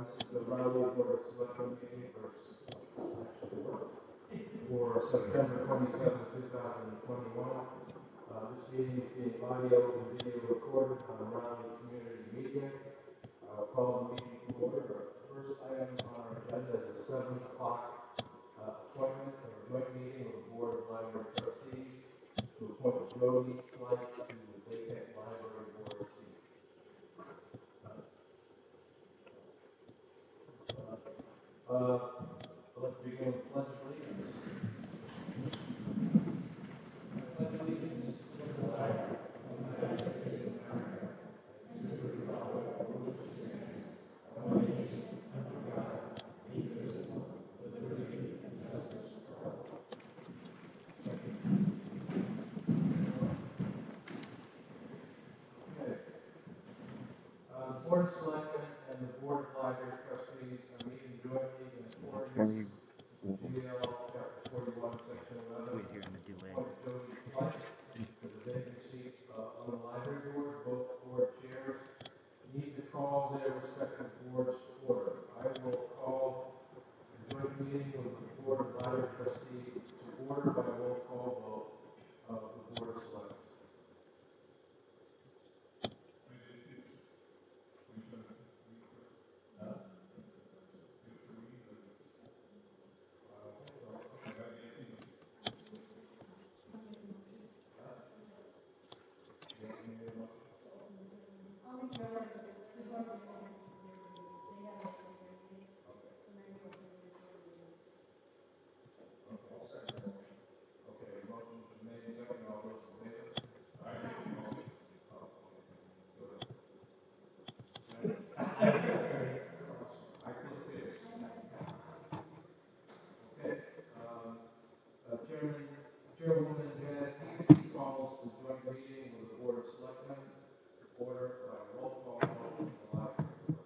this is the Raleigh Board of Selectmen meeting for September 27, 2021. This meeting is being audio and video recorded on Raleigh Community Media. I'll call the meeting to order. Our first item on our agenda is a 7 o'clock appointment or joint meeting with the Board of Library Trustees to appoint Broderick to the vacant library board seat. Let's begin with the Pledge of Allegiance. I pledge allegiance to the flag of the United States of America and to the republic for which it stands, one nation, under God, indivisible, with liberty and justice for all. Okay. The Board of Selectmen and the Board of Library Trustees are meeting jointly in accordance with GL Chapter 41, Section 11. Appoint Jody Flight to the vacant seat on the library board. Both board chairs need to call their respective boards to order. I will call the joint meeting with the Board of Library Trustees to order by roll call vote of the Board of Selectmen. Chairwoman Janet Kennedy calls the joint meeting with the Board of Selectmen to order by roll call vote of the library board.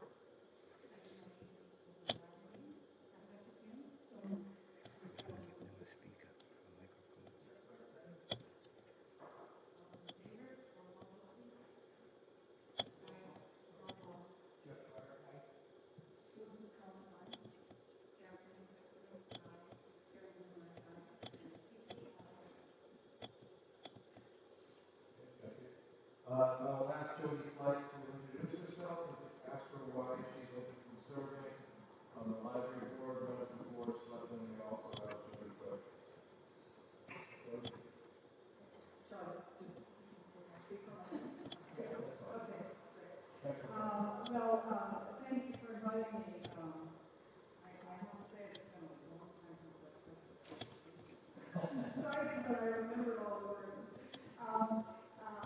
I'll ask Jody Flight to introduce herself and ask her why she's interested in serving on the library board. Members of the Board of Selectmen may also have Jody Flight. Jody? Shall I just speak for myself? Okay, great. Thank you for inviting me. I have to say it's been a long time since I've excited, but I remembered all the words.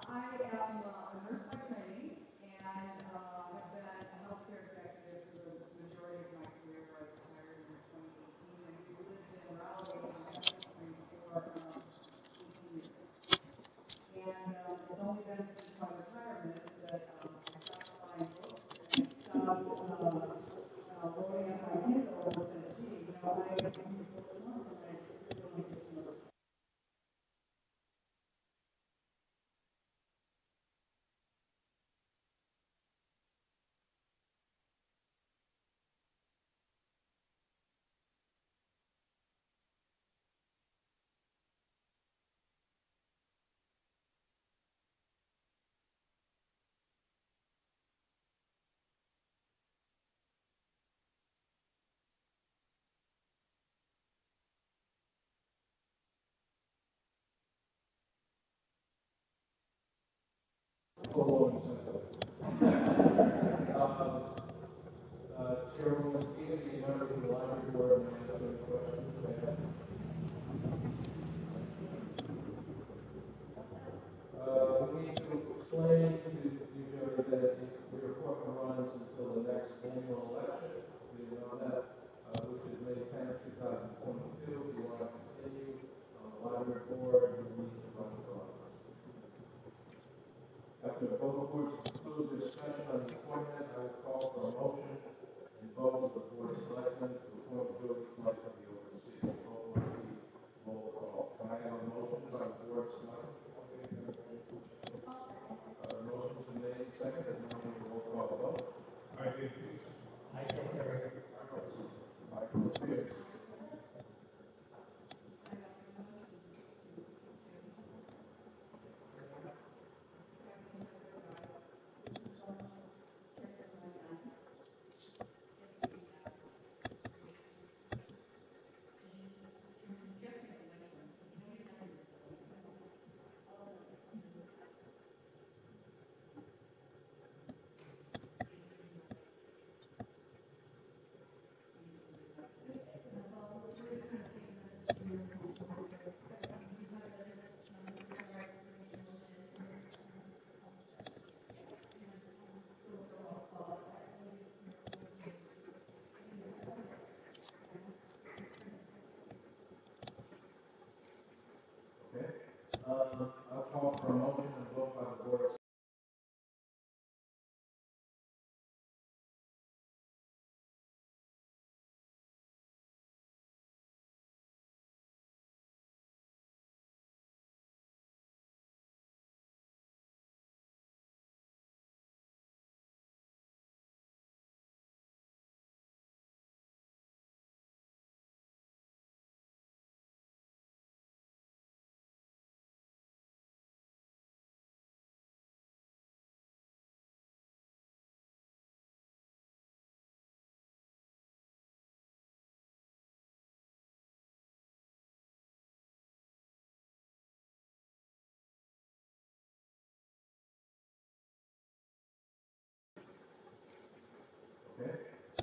I am a nurse by training and have been a healthcare executive for the majority of my career. I retired in 2018 and we lived in Raleigh on Saxon for 18 years. And it's only been since my retirement that I stopped buying books and stopped loading up my Kindle and said, gee, I read books once and I really want to get to know this. Chairwoman Kennedy, members of the library board, may I have any questions? We need to explain to you, Jody, that your appointment runs until the next annual election. You know that, which is May 10th, 2022. If you want to continue on the library board, you need to run for office. After both boards conclude their discussion on the appointment, I will call for a motion and vote of the Board of Selectmen to appoint Broderick to the open seat. Vote will be roll call. Can I have a motion by the Board of Selectmen? Motion to made, second, and now we roll call vote. I think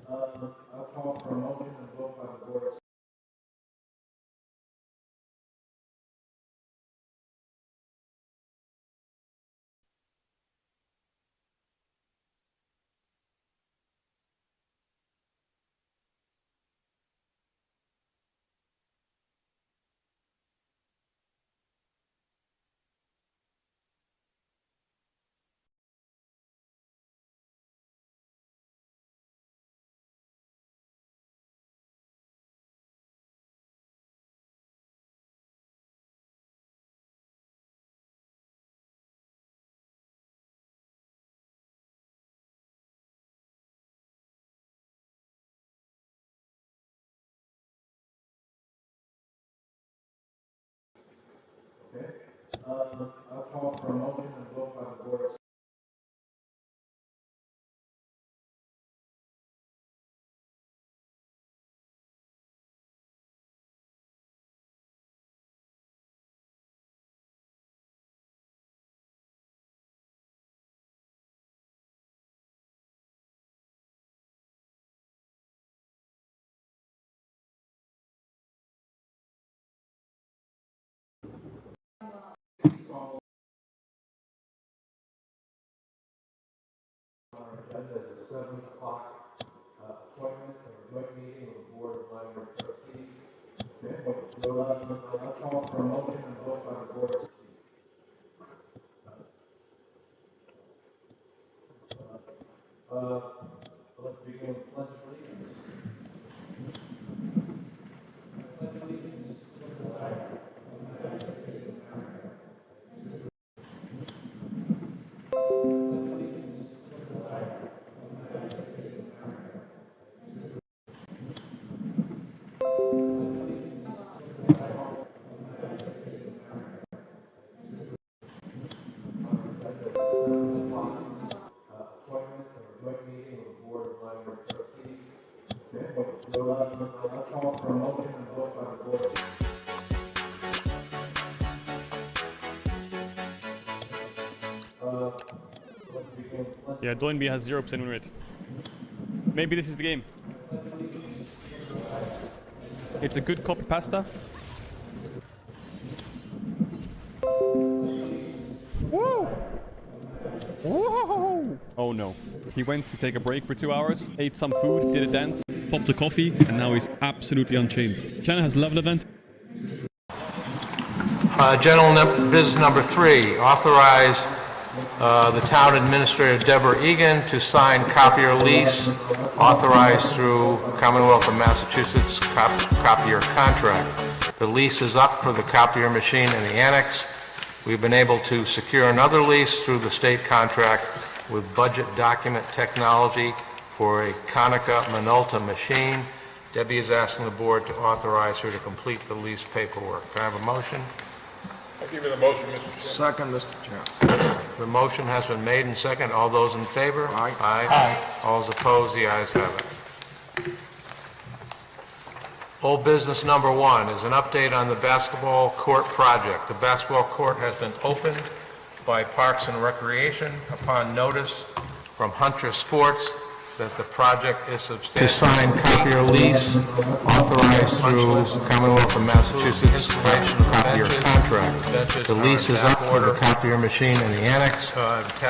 I'll call for a motion and vote by the board. Okay. I'll call for a motion and vote by the board. Our agenda is a 7 o'clock appointment or joint meeting of the Board of Library Trustees. Okay, so I'll call for a motion and vote by the board. Let's begin with pledge of allegiance. Pledge allegiance to the flag of the United States of America. Pledge allegiance to the flag of the United States of America. Pledge allegiance to the flag of the United States of America. Our agenda is 7 o'clock appointment or joint meeting of the Board of Library Trustees. Okay, so I'll call for a motion and vote by the board. Let's begin with pledge. Yeah, Doinby has 0% win rate. Maybe this is the game. It's a good copy pasta. Woo! Whoa! Oh no. He went to take a break for 2 hours, ate some food, did a dance, popped a coffee, and now he's absolutely unchained. China has level event. General business number 3, authorize the town administrator Deborah Egan to sign copier lease authorized through Commonwealth of Massachusetts copier contract. The lease is up for the copier machine in the annex. We've been able to secure another lease through the state contract with Budget Document Technology for a Konica Minolta machine. Debbie is asking the board to authorize her to complete the lease paperwork. Can I have a motion? I'll give you the motion, Mr. Chairman. Second, Mr. Chairman. The motion has been made and second. All those in favor? Aye. Aye. All those opposed? The ayes have it. Old business number 1 is an update on the basketball court project. The basketball court has been opened by Parks and Recreation upon notice from Hunter Sports that the project is substantially... To sign copier lease authorized through Commonwealth of Massachusetts copier contract. The lease is up for the copier machine in the annex.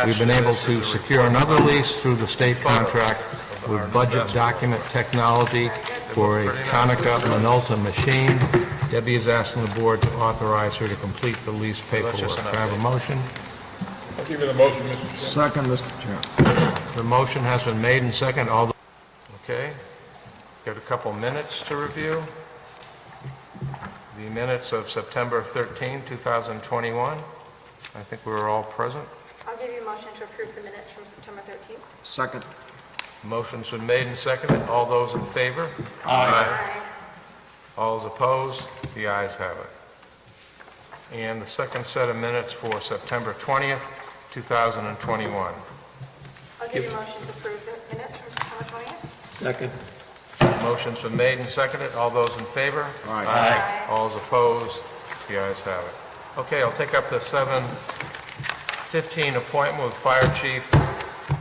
We've been able to secure another lease through the state contract with Budget Document Technology for a Konica Minolta machine. Debbie is asking the board to authorize her to complete the lease paperwork. Can I have a motion? I'll give you the motion, Mr. Chairman. Second, Mr. Chairman. The motion has been made and second. Okay. Got a couple minutes to review. The minutes of September 13, 2021. I think we were all present. I'll give you a motion to approve the minutes from September 13th. Second. Motion's been made and seconded. All those in favor? Aye. All those opposed? The ayes have it. And the second set of minutes for September 20th, 2021. I'll give you a motion to approve the minutes from September 20th. Second. Motion's been made and seconded. All those in favor? Aye. All those opposed? The ayes have it. Okay, I'll take up the 7:15 appointment with Fire Chief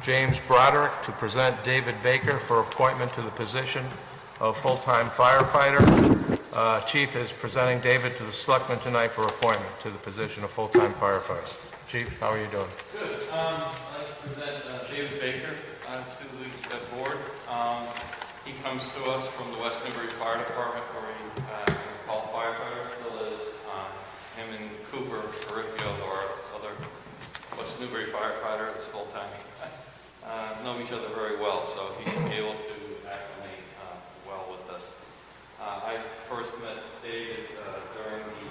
James Broderick to present David Baker for appointment to the position of full-time firefighter. Chief is presenting David to the Selectmen tonight for appointment to the position of full-time firefighter. Chief, how are you doing? Good. I'd like to present David Baker to the board. He comes to us from the West Newbury Fire Department, where he was called firefighter, still is. Him and Cooper Peripio, our other West Newbury firefighter, is full-time. Know each other very well, so he should be able to acclimate well with us. I first met David during the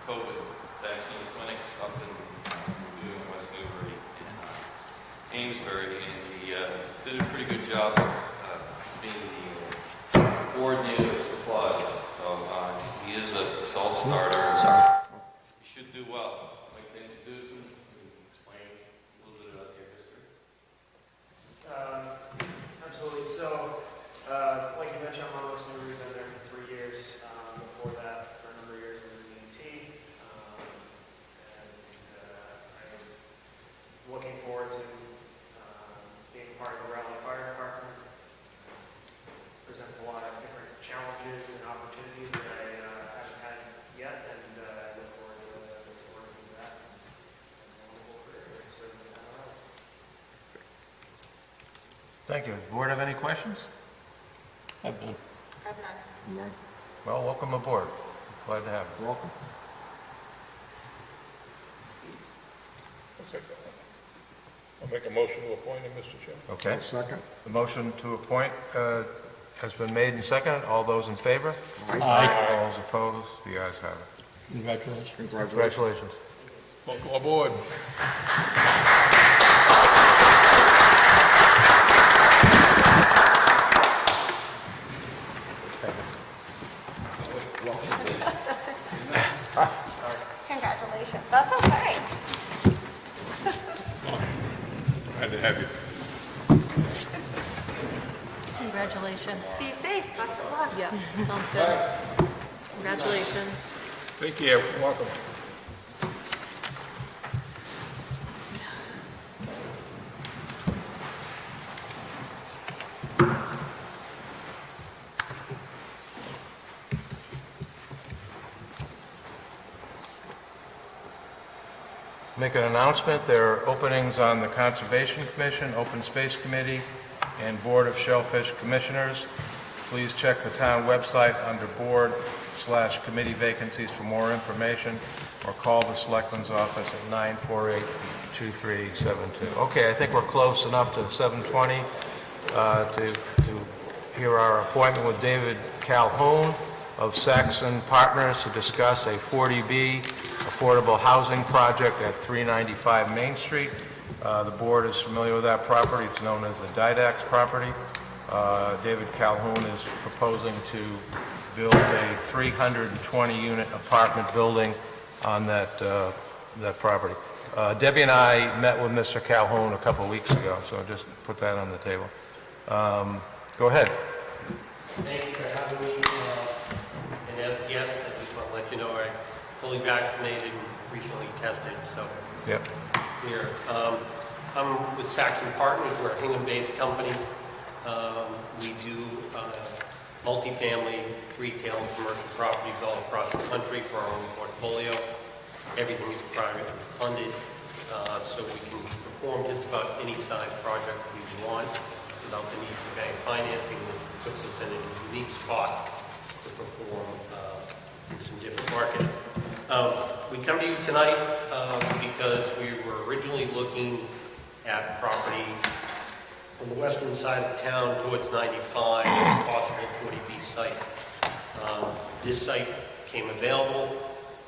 COVID vaccine clinics up in West Newbury and Amesbury, and he did a pretty good job being the coordinator of supplies. So he is a self-starter. He should do well. I'd like to introduce him and explain a little bit about your history. Absolutely. So, like you mentioned, I'm on West Newbury, been there for 3 years. Before that, for a number of years, I was in EMT. I'm looking forward to being part of the Raleigh Fire Department. Presents a lot of different challenges and opportunities that I haven't had yet, and I look forward to working with that. And a wonderful career serving in that role. Thank you. Board have any questions? I've been. I've none. Well, welcome aboard. Glad to have you. Welcome. I'll take that one. I'll make a motion to appoint him, Mr. Chairman. Okay. Second. The motion to appoint has been made and seconded. All those in favor? Aye. All those opposed? The ayes have it. Congratulations. Congratulations. Welcome aboard. Congratulations. That's okay. Glad to have you. Congratulations. Be safe. Best of luck. Yeah, sounds good. Congratulations. Take care. Welcome. Make an announcement. There are openings on the Conservation Commission, Open Space Committee, and Board of Shellfish Commissioners. Please check the town website under board/committee vacancies for more information, or call the Selectmen's office at 948-2372. Okay, I think we're close enough to 7:20 to hear our appointment with David Calhoun of Saxon Partners to discuss a 40B affordable housing project at 395 Main Street. The board is familiar with that property. It's known as the Didax property. David Calhoun is proposing to build a 320-unit apartment building on that property. Debbie and I met with Mr. Calhoun a couple of weeks ago, so just put that on the table. Go ahead. Thank you for having me. And as a guest, I just want to let you know I'm fully vaccinated and recently tested, so Yep. here. I'm with Saxon Partners. We're a Hingham-based company. We do multifamily, retail, and commercial properties all across the country for our own portfolio. Everything is privately funded, so we can perform just about any size project we want without the need for bank financing, which puts us in a unique spot to perform in some different markets. We come to you tonight because we were originally looking at property on the western side of town towards 95 as a possible 40B site. This site came available.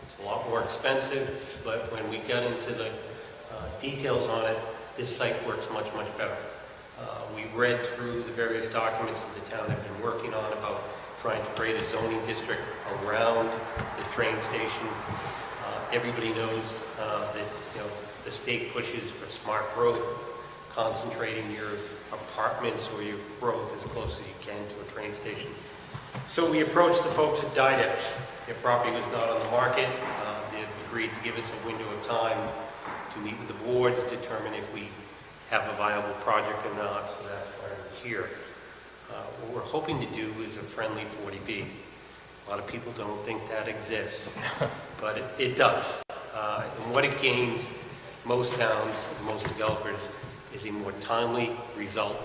It's a lot more expensive, but when we got into the details on it, this site works much, much better. We read through the various documents that the town had been working on about trying to create a zoning district around the train station. Everybody knows that the state pushes for smart growth, concentrating your apartments or your growth as close as you can to a train station. So we approached the folks at Didex. Their property was not on the market. They agreed to give us a window of time to meet with the board to determine if we have a viable project or not, so that's why I'm here. What we're hoping to do is a friendly 40B. A lot of people don't think that exists, but it does. And what it gains most towns and most developers is a more timely result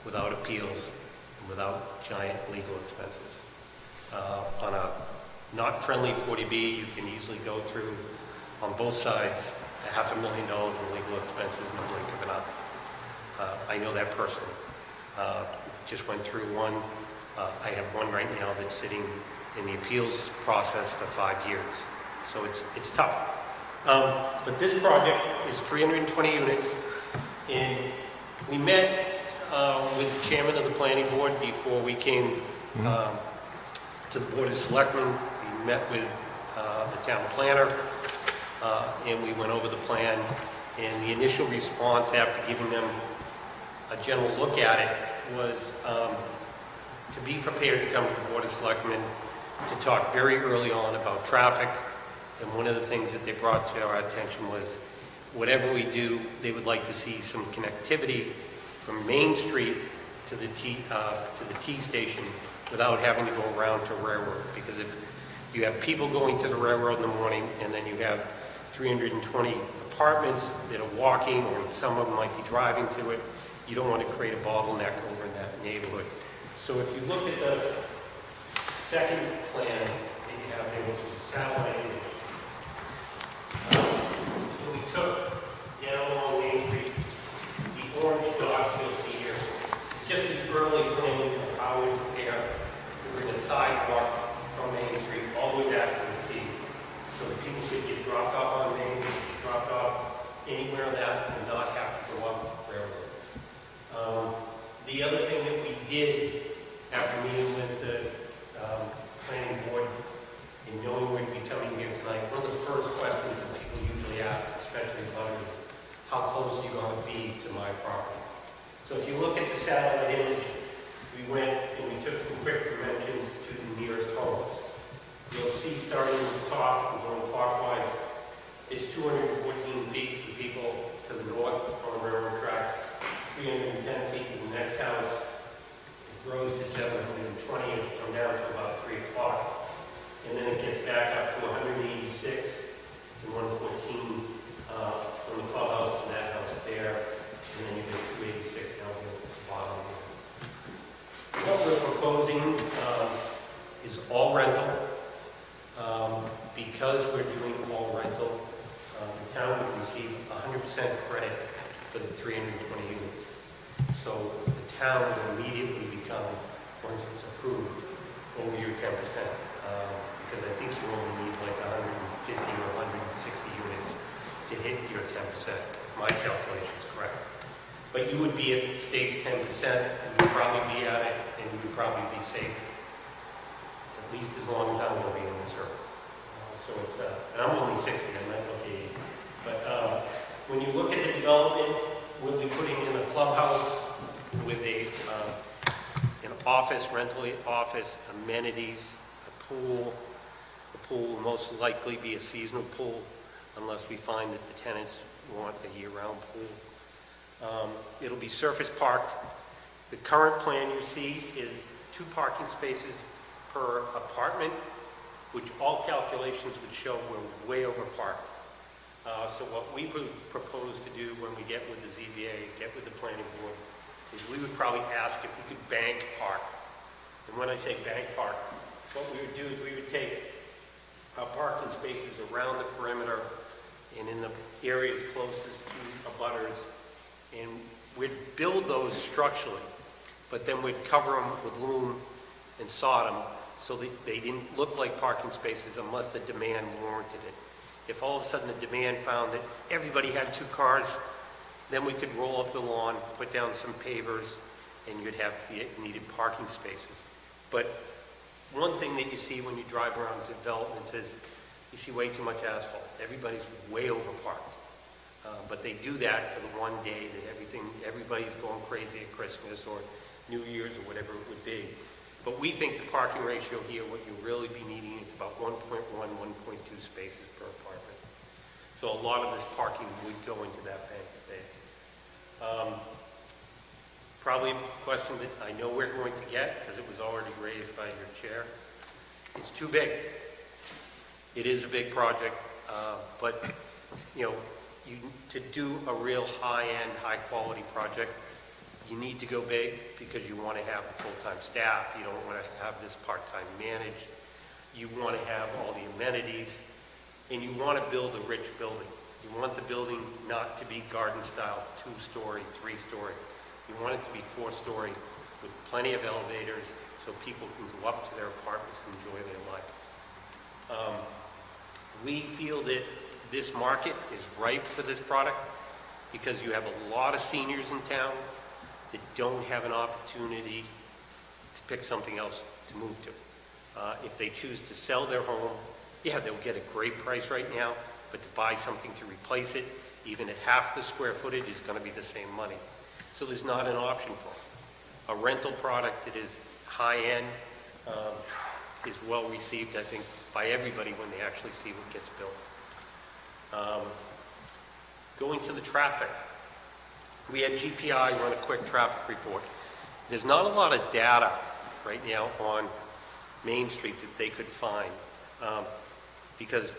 without appeals and without giant legal expenses. On a not friendly 40B, you can easily go through on both sides $500,000 in legal expenses in a blink of an eye. I know that personally. Just went through one. I have one right now that's sitting in the appeals process for 5 years. So it's tough. But this project is 320 units, and we met with the chairman of the planning board before we came to the Board of Selectmen. We met with the town planner, and we went over the plan. And the initial response after giving them a general look at it was to be prepared to come to the Board of Selectmen to talk very early on about traffic. And one of the things that they brought to our attention was whatever we do, they would like to see some connectivity from Main Street to the T station without having to go around to Railroad. Because if you have people going to the railroad in the morning and then you have 320 apartments that are walking, or some of them might be driving to it, you don't want to create a bottleneck over in that neighborhood. So if you look at the second plan that you have there, which is a satellite image, so we took down along Main Street, the orange dots you'll see here, just an early planning of how we prepare to bring a sidewalk from Main Street all the way back to the T, so that people could get dropped off on Main, dropped off anywhere on that, and not have to go up Railroad. The other thing that we did after meeting with the planning board and knowing we'd be coming here tonight, one of the first questions that people usually ask, especially about is, how close are you going to be to my property? So if you look at the satellite image, we went and we took some quick dimensions to the nearest homes. You'll see starting at the top and going clockwise, it's 214 feet to the people to the north on the railroad track, 310 feet to the next house. It grows to 720 as you come down to about 3 o'clock. And then it gets back up to 186 and 114 from the clubhouse to that house there. And then you get 286 down to the bottom here. What we're proposing is all rental. Because we're doing all rental, the town would receive 100% credit for the 320 units. So the town will immediately become, once it's approved, over your 10%. Because I think you only need like 150 or 160 units to hit your 10%. My calculation is correct. But you would be at state's 10%, and you'd probably be at it, and you would probably be safe, at least as long as I'm going to be in the circle. So it's, and I'm only 60, I'm not looking 80. But when you look at the development, we'll be putting in a clubhouse with an office, rental office, amenities, a pool. The pool will most likely be a seasonal pool unless we find that the tenants want a year-round pool. It'll be surface parked. The current plan you see is 2 parking spaces per apartment, which all calculations would show we're way over parked. So what we would propose to do when we get with the ZBA, get with the planning board, is we would probably ask if we could bank park. And when I say bank park, what we would do is we would take our parking spaces around the perimeter and in the areas closest to abutters, and we'd build those structurally, but then we'd cover them with loom and sod them so that they didn't look like parking spaces unless the demand warranted it. If all of a sudden the demand found that everybody had 2 cars, then we could roll up the lawn, put down some pavers, and you'd have the needed parking spaces. But one thing that you see when you drive around developments is you see way too much asphalt. Everybody's way overparked. But they do that for the one day that everybody's going crazy at Christmas or New Year's or whatever it would be. But we think the parking ratio here, what you really be needing is about 1.1, 1.2 spaces per apartment. So a lot of this parking would go into that bank space. probably a question that I know we're going to get, because it was already raised by your chair. It's too big. It is a big project, but, you know, to do a real high-end, high-quality project, you need to go big because you want to have the full-time staff. You don't want to have this part-time managed. You want to have all the amenities, and you want to build a rich building. You want the building not to be garden-style, 2-story, 3-story. You want it to be 4-story with plenty of elevators so people can go up to their apartments and enjoy their lives. We feel that this market is ripe for this product because you have a lot of seniors in town that don't have an opportunity to pick something else to move to. If they choose to sell their home, yeah, they'll get a great price right now, but to buy something to replace it, even at half the square footage, is going to be the same money. So there's not an option for them. A rental product that is high-end is well received, I think, by everybody when they actually see what gets built. Going to the traffic. We had GPI run a quick traffic report. There's not a lot of data right now on Main Street that they could find because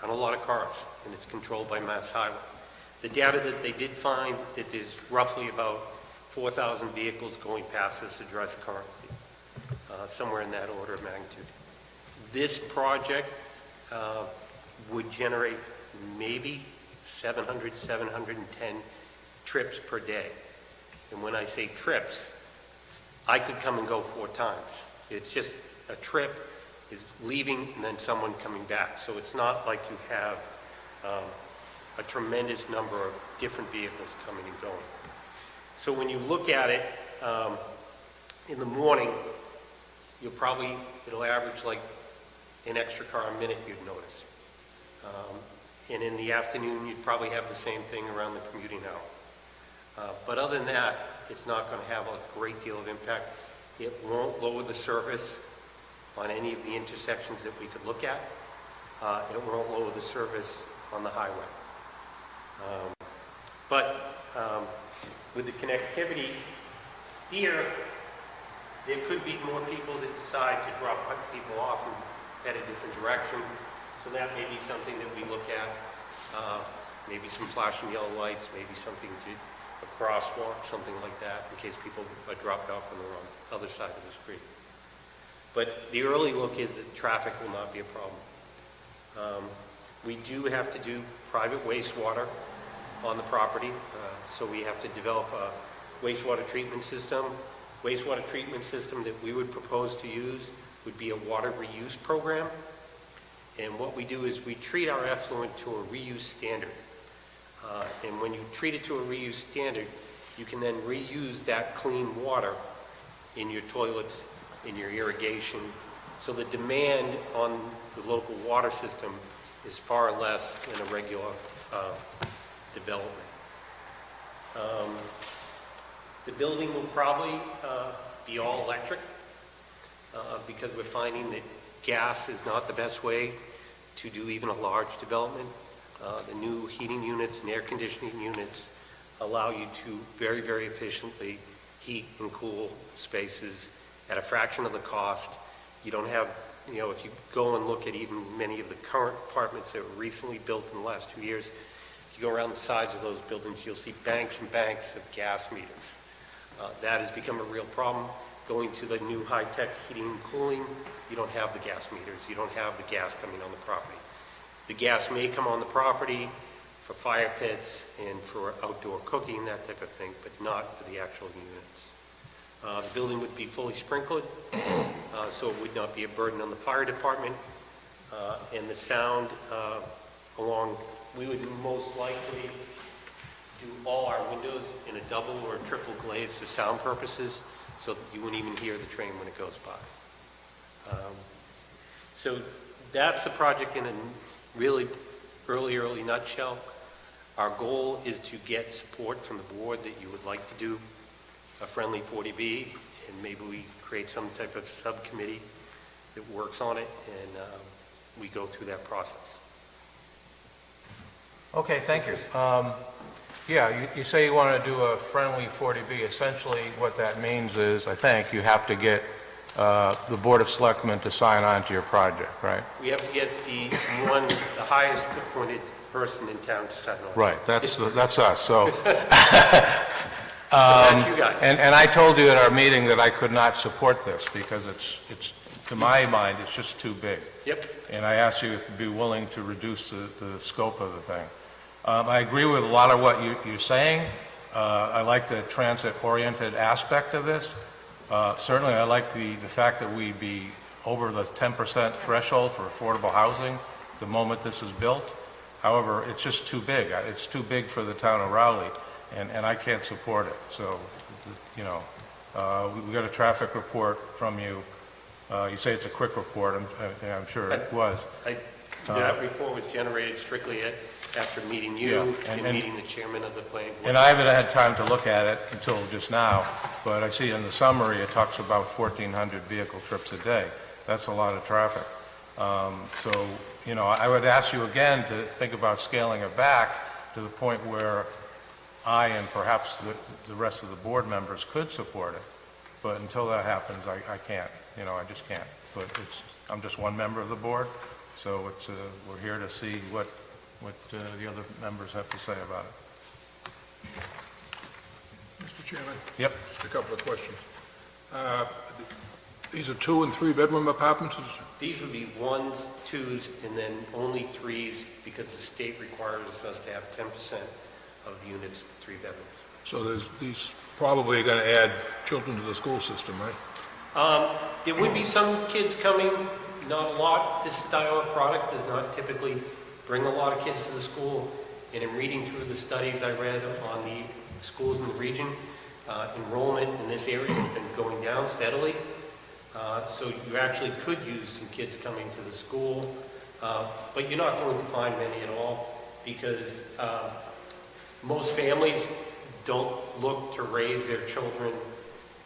on a lot of cars, and it's controlled by Mass Highway. The data that they did find that there's roughly about 4,000 vehicles going past this address currently, somewhere in that order of magnitude. This project would generate maybe 700, 710 trips per day. And when I say trips, I could come and go 4 times. It's just a trip is leaving and then someone coming back. So it's not like you have a tremendous number of different vehicles coming and going. So when you look at it in the morning, it'll average like an extra car a minute, you'd notice. And in the afternoon, you'd probably have the same thing around the commuting hour. But other than that, it's not going to have a great deal of impact. It won't lower the service on any of the intersections that we could look at. It won't lower the service on the highway. But with the connectivity here, there could be more people that decide to drop people off and head a different direction. So that may be something that we look at. Maybe some flashing yellow lights, maybe something to a crosswalk, something like that, in case people are dropped off on the wrong other side of the street. But the early look is that traffic will not be a problem. We do have to do private wastewater on the property, so we have to develop a wastewater treatment system. Wastewater treatment system that we would propose to use would be a water reuse program. And what we do is we treat our effluent to a reuse standard. And when you treat it to a reuse standard, you can then reuse that clean water in your toilets, in your irrigation. So the demand on the local water system is far less than a regular development. The building will probably be all electric because we're finding that gas is not the best way to do even a large development. The new heating units and air conditioning units allow you to very, very efficiently heat and cool spaces at a fraction of the cost. You don't have, if you go and look at even many of the current apartments that were recently built in the last 2 years, if you go around the sides of those buildings, you'll see banks and banks of gas meters. That has become a real problem. Going to the new high-tech heating and cooling, you don't have the gas meters. You don't have the gas coming on the property. The gas may come on the property for fire pits and for outdoor cooking, that type of thing, but not for the actual units. The building would be fully sprinkled, so it would not be a burden on the fire department. And the sound we would most likely do all our windows in a double or a triple glaze for sound purposes, so that you wouldn't even hear the train when it goes by. So that's the project in a really early nutshell. Our goal is to get support from the board that you would like to do a friendly 40B, and maybe we create some type of subcommittee that works on it, and we go through that process. Okay, thank you. Yeah, you say you want to do a friendly 40B. Essentially, what that means is, I think, you have to get the Board of Selectmen to sign on to your project, right? We have to get the highest appointed person in town to sign on. Right, that's us, so... That's you guys. And I told you at our meeting that I could not support this, because it's, to my mind, it's just too big. Yep. And I asked you if you'd be willing to reduce the scope of the thing. I agree with a lot of what you're saying. I like the transit-oriented aspect of this. Certainly, I like the fact that we be over the 10% threshold for affordable housing the moment this is built. However, it's just too big. It's too big for the town of Rowley, and I can't support it. So, you know, we got a traffic report from you. You say it's a quick report. I'm sure it was. That report was generated strictly after meeting you and meeting the chairman of the planning board. And I haven't had time to look at it until just now, but I see in the summary it talks about 1,400 vehicle trips a day. That's a lot of traffic. So, you know, I would ask you again to think about scaling it back to the point where I and perhaps the rest of the board members could support it. But until that happens, I can't. You know, I just can't. But I'm just one member of the board, so we're here to see what the other members have to say about it. Mr. Chairman? Yep. Just a couple of questions. These are 2- and 3-bedroom apartments? These would be 1s, 2s, and then only 3s, because the state requires us to have 10% of the units 3 bedrooms. So these probably are going to add children to the school system, right? There would be some kids coming, not a lot. This style of product does not typically bring a lot of kids to the school. And in reading through the studies I read on the schools in the region, enrollment in this area has been going down steadily. So you actually could use some kids coming to the school, but you're not going to find many at all, because most families don't look to raise their children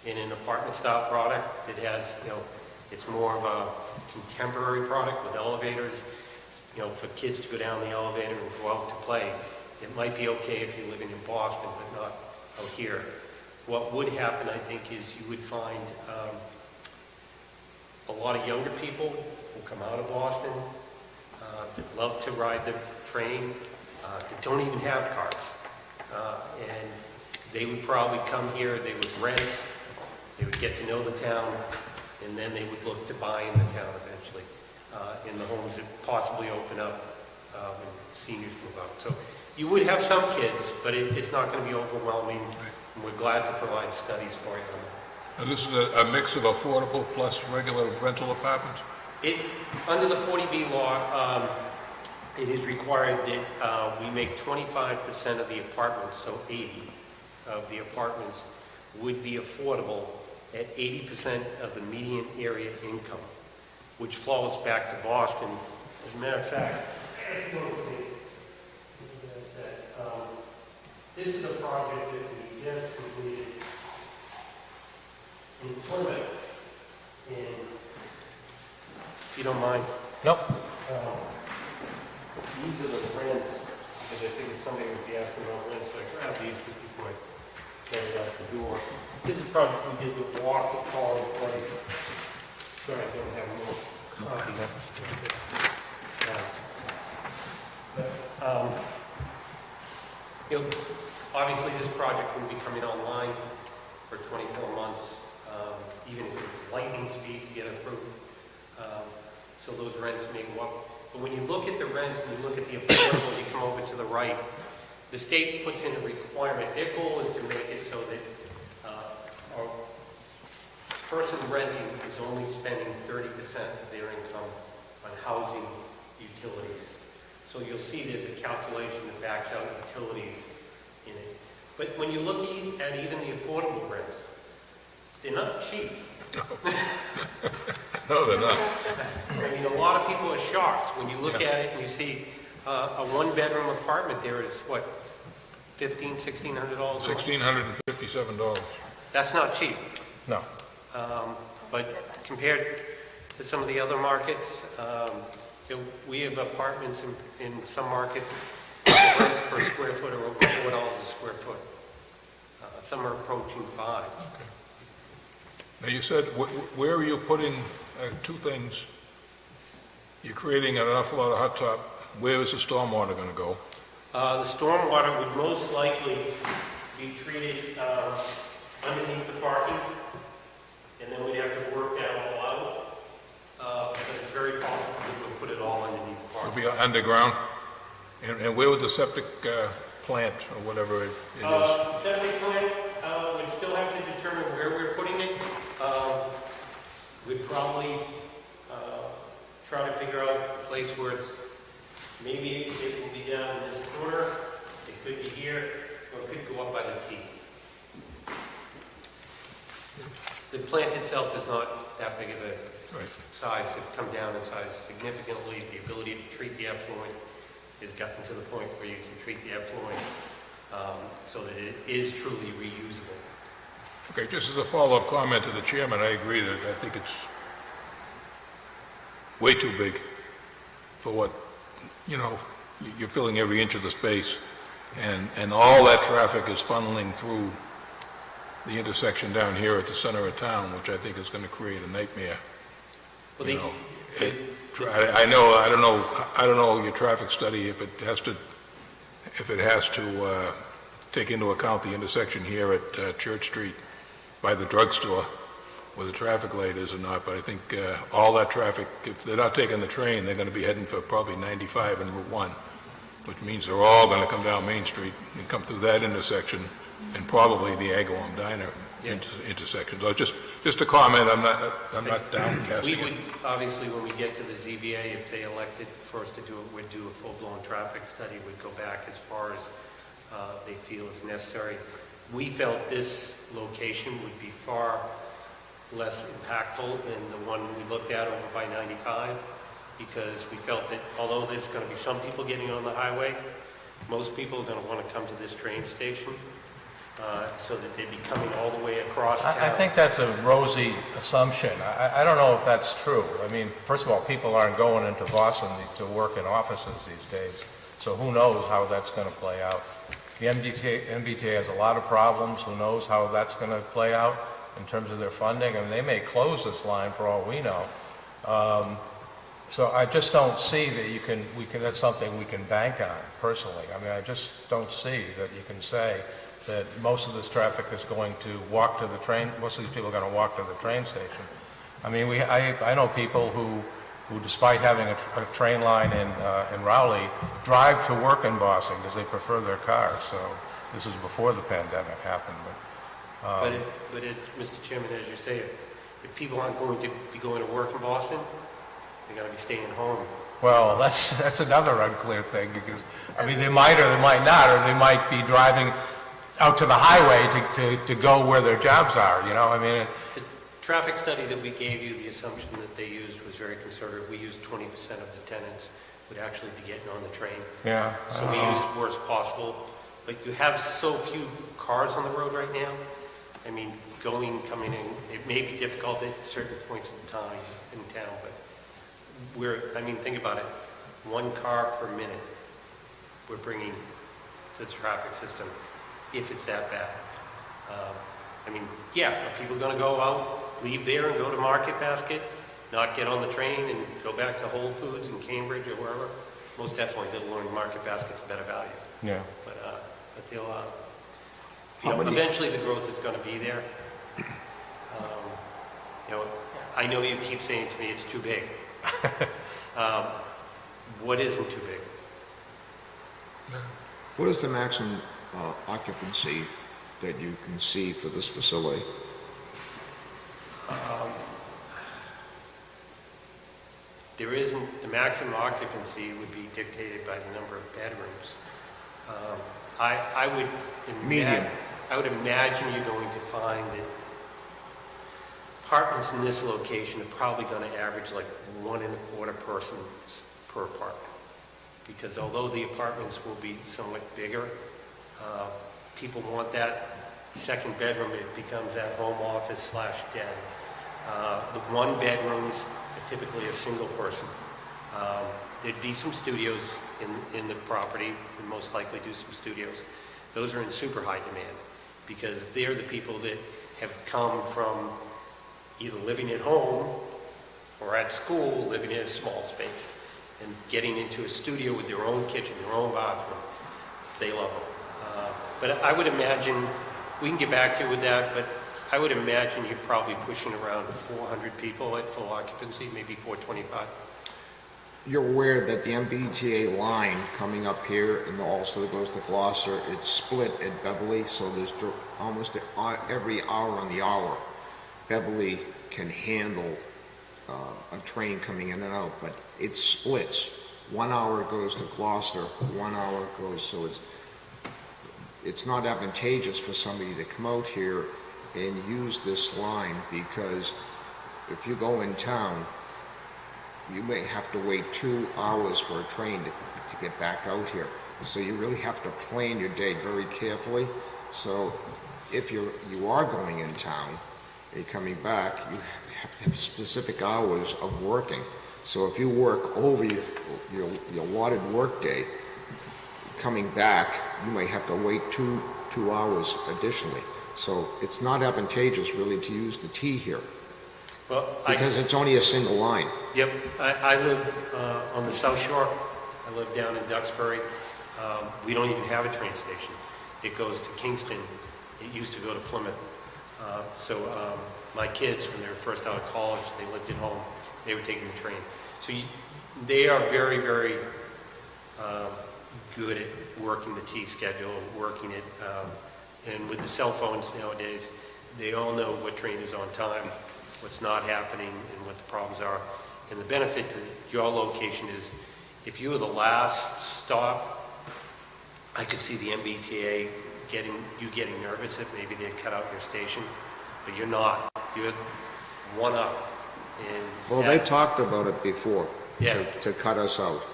in an apartment-style product that has, you know, it's more of a contemporary product with elevators, you know, for kids to go down the elevator and go out to play. It might be okay if you're living in Boston, but not out here. What would happen, I think, is you would find a lot of younger people who come out of Boston that love to ride the train, that don't even have cars. And they would probably come here, they would rent, they would get to know the town, and then they would look to buy in the town eventually, in the homes that possibly open up when seniors move out. So you would have some kids, but it's not going to be overwhelming, and we're glad to provide studies for you on that. And this is a mix of affordable plus regular rental apartments? Under the 40B law, it is required that we make 25% of the apartments, so 80 of the apartments would be affordable at 80% of the median area income, which flows back to Boston. As a matter of fact, this is a project that we just completed in Plymouth, if you don't mind. Nope. These are the rents, because I think somebody would be asking about rents, so I grabbed these before I get it out the door. This is a project we did with Walk at College Place. Sorry, I don't have more copy. You know, obviously this project will be coming online for 24 months, even if it's lightning speed to get approved. So those rents may go up. But when you look at the rents and you look at the affordable, you come over to the right, the state puts in a requirement. Their goal is to make it so that a person renting is only spending 30% of their income on housing utilities. So you'll see there's a calculation that backs out utilities in it. But when you look at even the affordable rents, they're not cheap. No, they're not. I mean, a lot of people are shocked when you look at it and you see a one-bedroom apartment there is, what, $1,500, $1,600? $1,657. That's not cheap. No. But compared to some of the other markets, you know, we have apartments in some markets that rents per square foot are over $4 a square foot. Some are approaching 5. Now, you said, where are you putting, two things? You're creating an awful lot of hot top. Where is the stormwater gonna go? The stormwater would most likely be treated underneath the parking, and then we'd have to work that all out. But it's very possible we would put it all underneath the It'll parking. be underground? And where would the septic plant, or whatever it is? Septic plant, we'd still have to determine where we're putting it. We'd probably try to figure out a place where it's, maybe it will be down in this corner, it could be here, or it could go up by the T. The plant itself is not that big of a size. It's come down in size significantly. The ability to treat the effluent has gotten to the point where you can treat the effluent so that it is truly reusable. Okay, just as a follow-up comment to the chairman, I agree that I think it's way too big for what, you're filling every inch of the space, and all that traffic is funneling through the intersection down here at the center of town, which I think is going to create a nightmare. Well, I don't know your traffic study if it has to take into account the intersection here at Church Street by the drugstore where the traffic light is or not, but I think all that traffic, if they're not taking the train, they're going to be heading for probably 95 and Route 1, which means they're all going to come down Main Street and come through that intersection and probably the Agawam Diner intersection. So just a comment, I'm not downcasting We it. would, obviously, when we get to the ZBA, if they elected for us to do it, we'd do a full-blown traffic study. We'd go back as far as they feel is necessary. We felt this location would be far less impactful than the one we looked at over by 95, because we felt that although there's going to be some people getting on the highway, most people are going to want to come to this train station so that they'd be coming all the way across town. I think that's a rosy assumption. I don't know if that's true. I mean, first of all, people aren't going into Boston to work in offices these days, so who knows how that's going to play out. The MBTA has a lot of problems. Who knows how that's going to play out in terms of their funding? I mean, they may close this line for all we know. So I just don't see that that's something we can bank on, personally. I mean, I just don't see that you can say that most of this traffic is going to walk to the train, most of these people are going to walk to the train station. I mean, I know people who despite having a train line in Rowley, drive to work in Boston because they prefer their cars. So this is before the pandemic happened. But Mr. Chairman, as you say, if people aren't going to be going to work in Boston, they're going to be staying home. Well, that's another unclear thing, because, I mean, they might or they might not, or they might be driving out to the highway to go where their jobs are, I mean. The traffic study that we gave you, the assumption that they used was very conservative. We used 20% of the tenants would actually be getting on the train. Yeah. So we used the worst possible. But you have so few cars on the road right now. I mean, coming in, it may be difficult at certain points in time in town, but think about it, 1 car per minute we're bringing to the traffic system, if it's that bad. Are people going to go out, leave there and go to Market Basket, not get on the train and go back to Whole Foods in Cambridge or wherever? Most definitely, they'll learn Market Basket's a better value. Yeah. But they'll, eventually the growth is going to be there. I know you keep saying to me it's too big. What isn't too big? What is the maximum occupancy that you can see for this facility? There isn't, the maximum occupancy would be dictated by the number of bedrooms. I would imagine you're going to find that apartments in this location are probably going to average like 1.25 persons per apartment. Because although the apartments will be somewhat bigger, people want that second bedroom. It becomes that home office / den. The 1 bedrooms are typically a single person. There'd be some studios in the property, and most likely do some studios. Those are in super high demand, because they're the people that have come from either living at home or at school, living in a small space, and getting into a studio with their own kitchen, their own bathroom. They love them. But I would imagine, we can get back to you with that, but I would imagine you're probably pushing around 400 people at full occupancy, maybe 425. You're aware that the MBTA line coming up here and also goes to Gloucester, it's split at Beverly, so there's almost every hour on the hour, Beverly can handle a train coming in and out, but it splits. 1 hour goes to Gloucester, 1 hour goes, so it's not advantageous for somebody to come out here and use this line, because if you go in town, you may have to wait 2 hours for a train to get back out here. So you really have to plan your day very carefully. So if you are going in town and coming back, you have to have specific hours of working. So if you work over your allotted work day, coming back, you may have to wait two hours additionally. So it's not advantageous really to use the T here, Well, because it's only a single line. Yep, I live on the South Shore. I live down in Duxbury. We don't even have a train station. It goes to Kingston. It used to go to Plymouth. So my kids, when they were first out of college, they lived at home. They were taking the train. So they are very, very good at working the T schedule, working it. And with the cell phones nowadays, they all know what train is on time, what's not happening, and what the problems are. And the benefit to your location is, if you were the last stop, I could see the MBTA getting nervous that maybe they'd cut out your station, but you're not. You're one up. And Well, they talked about it before, Yeah. to cut us out.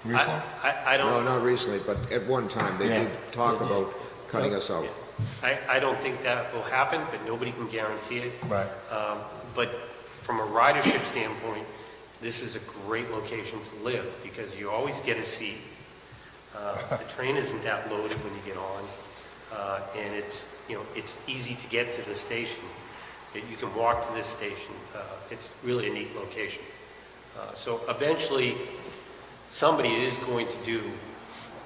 I don't. No, not recently, but at one time, they did talk about cutting us out. I don't think that will happen, but nobody can guarantee it. Right. But from a ridership standpoint, this is a great location to live, because you always get a seat. The train isn't that loaded when you get on, and it's easy to get to the station. You can walk to this station. It's really a neat location. So eventually, somebody is going to do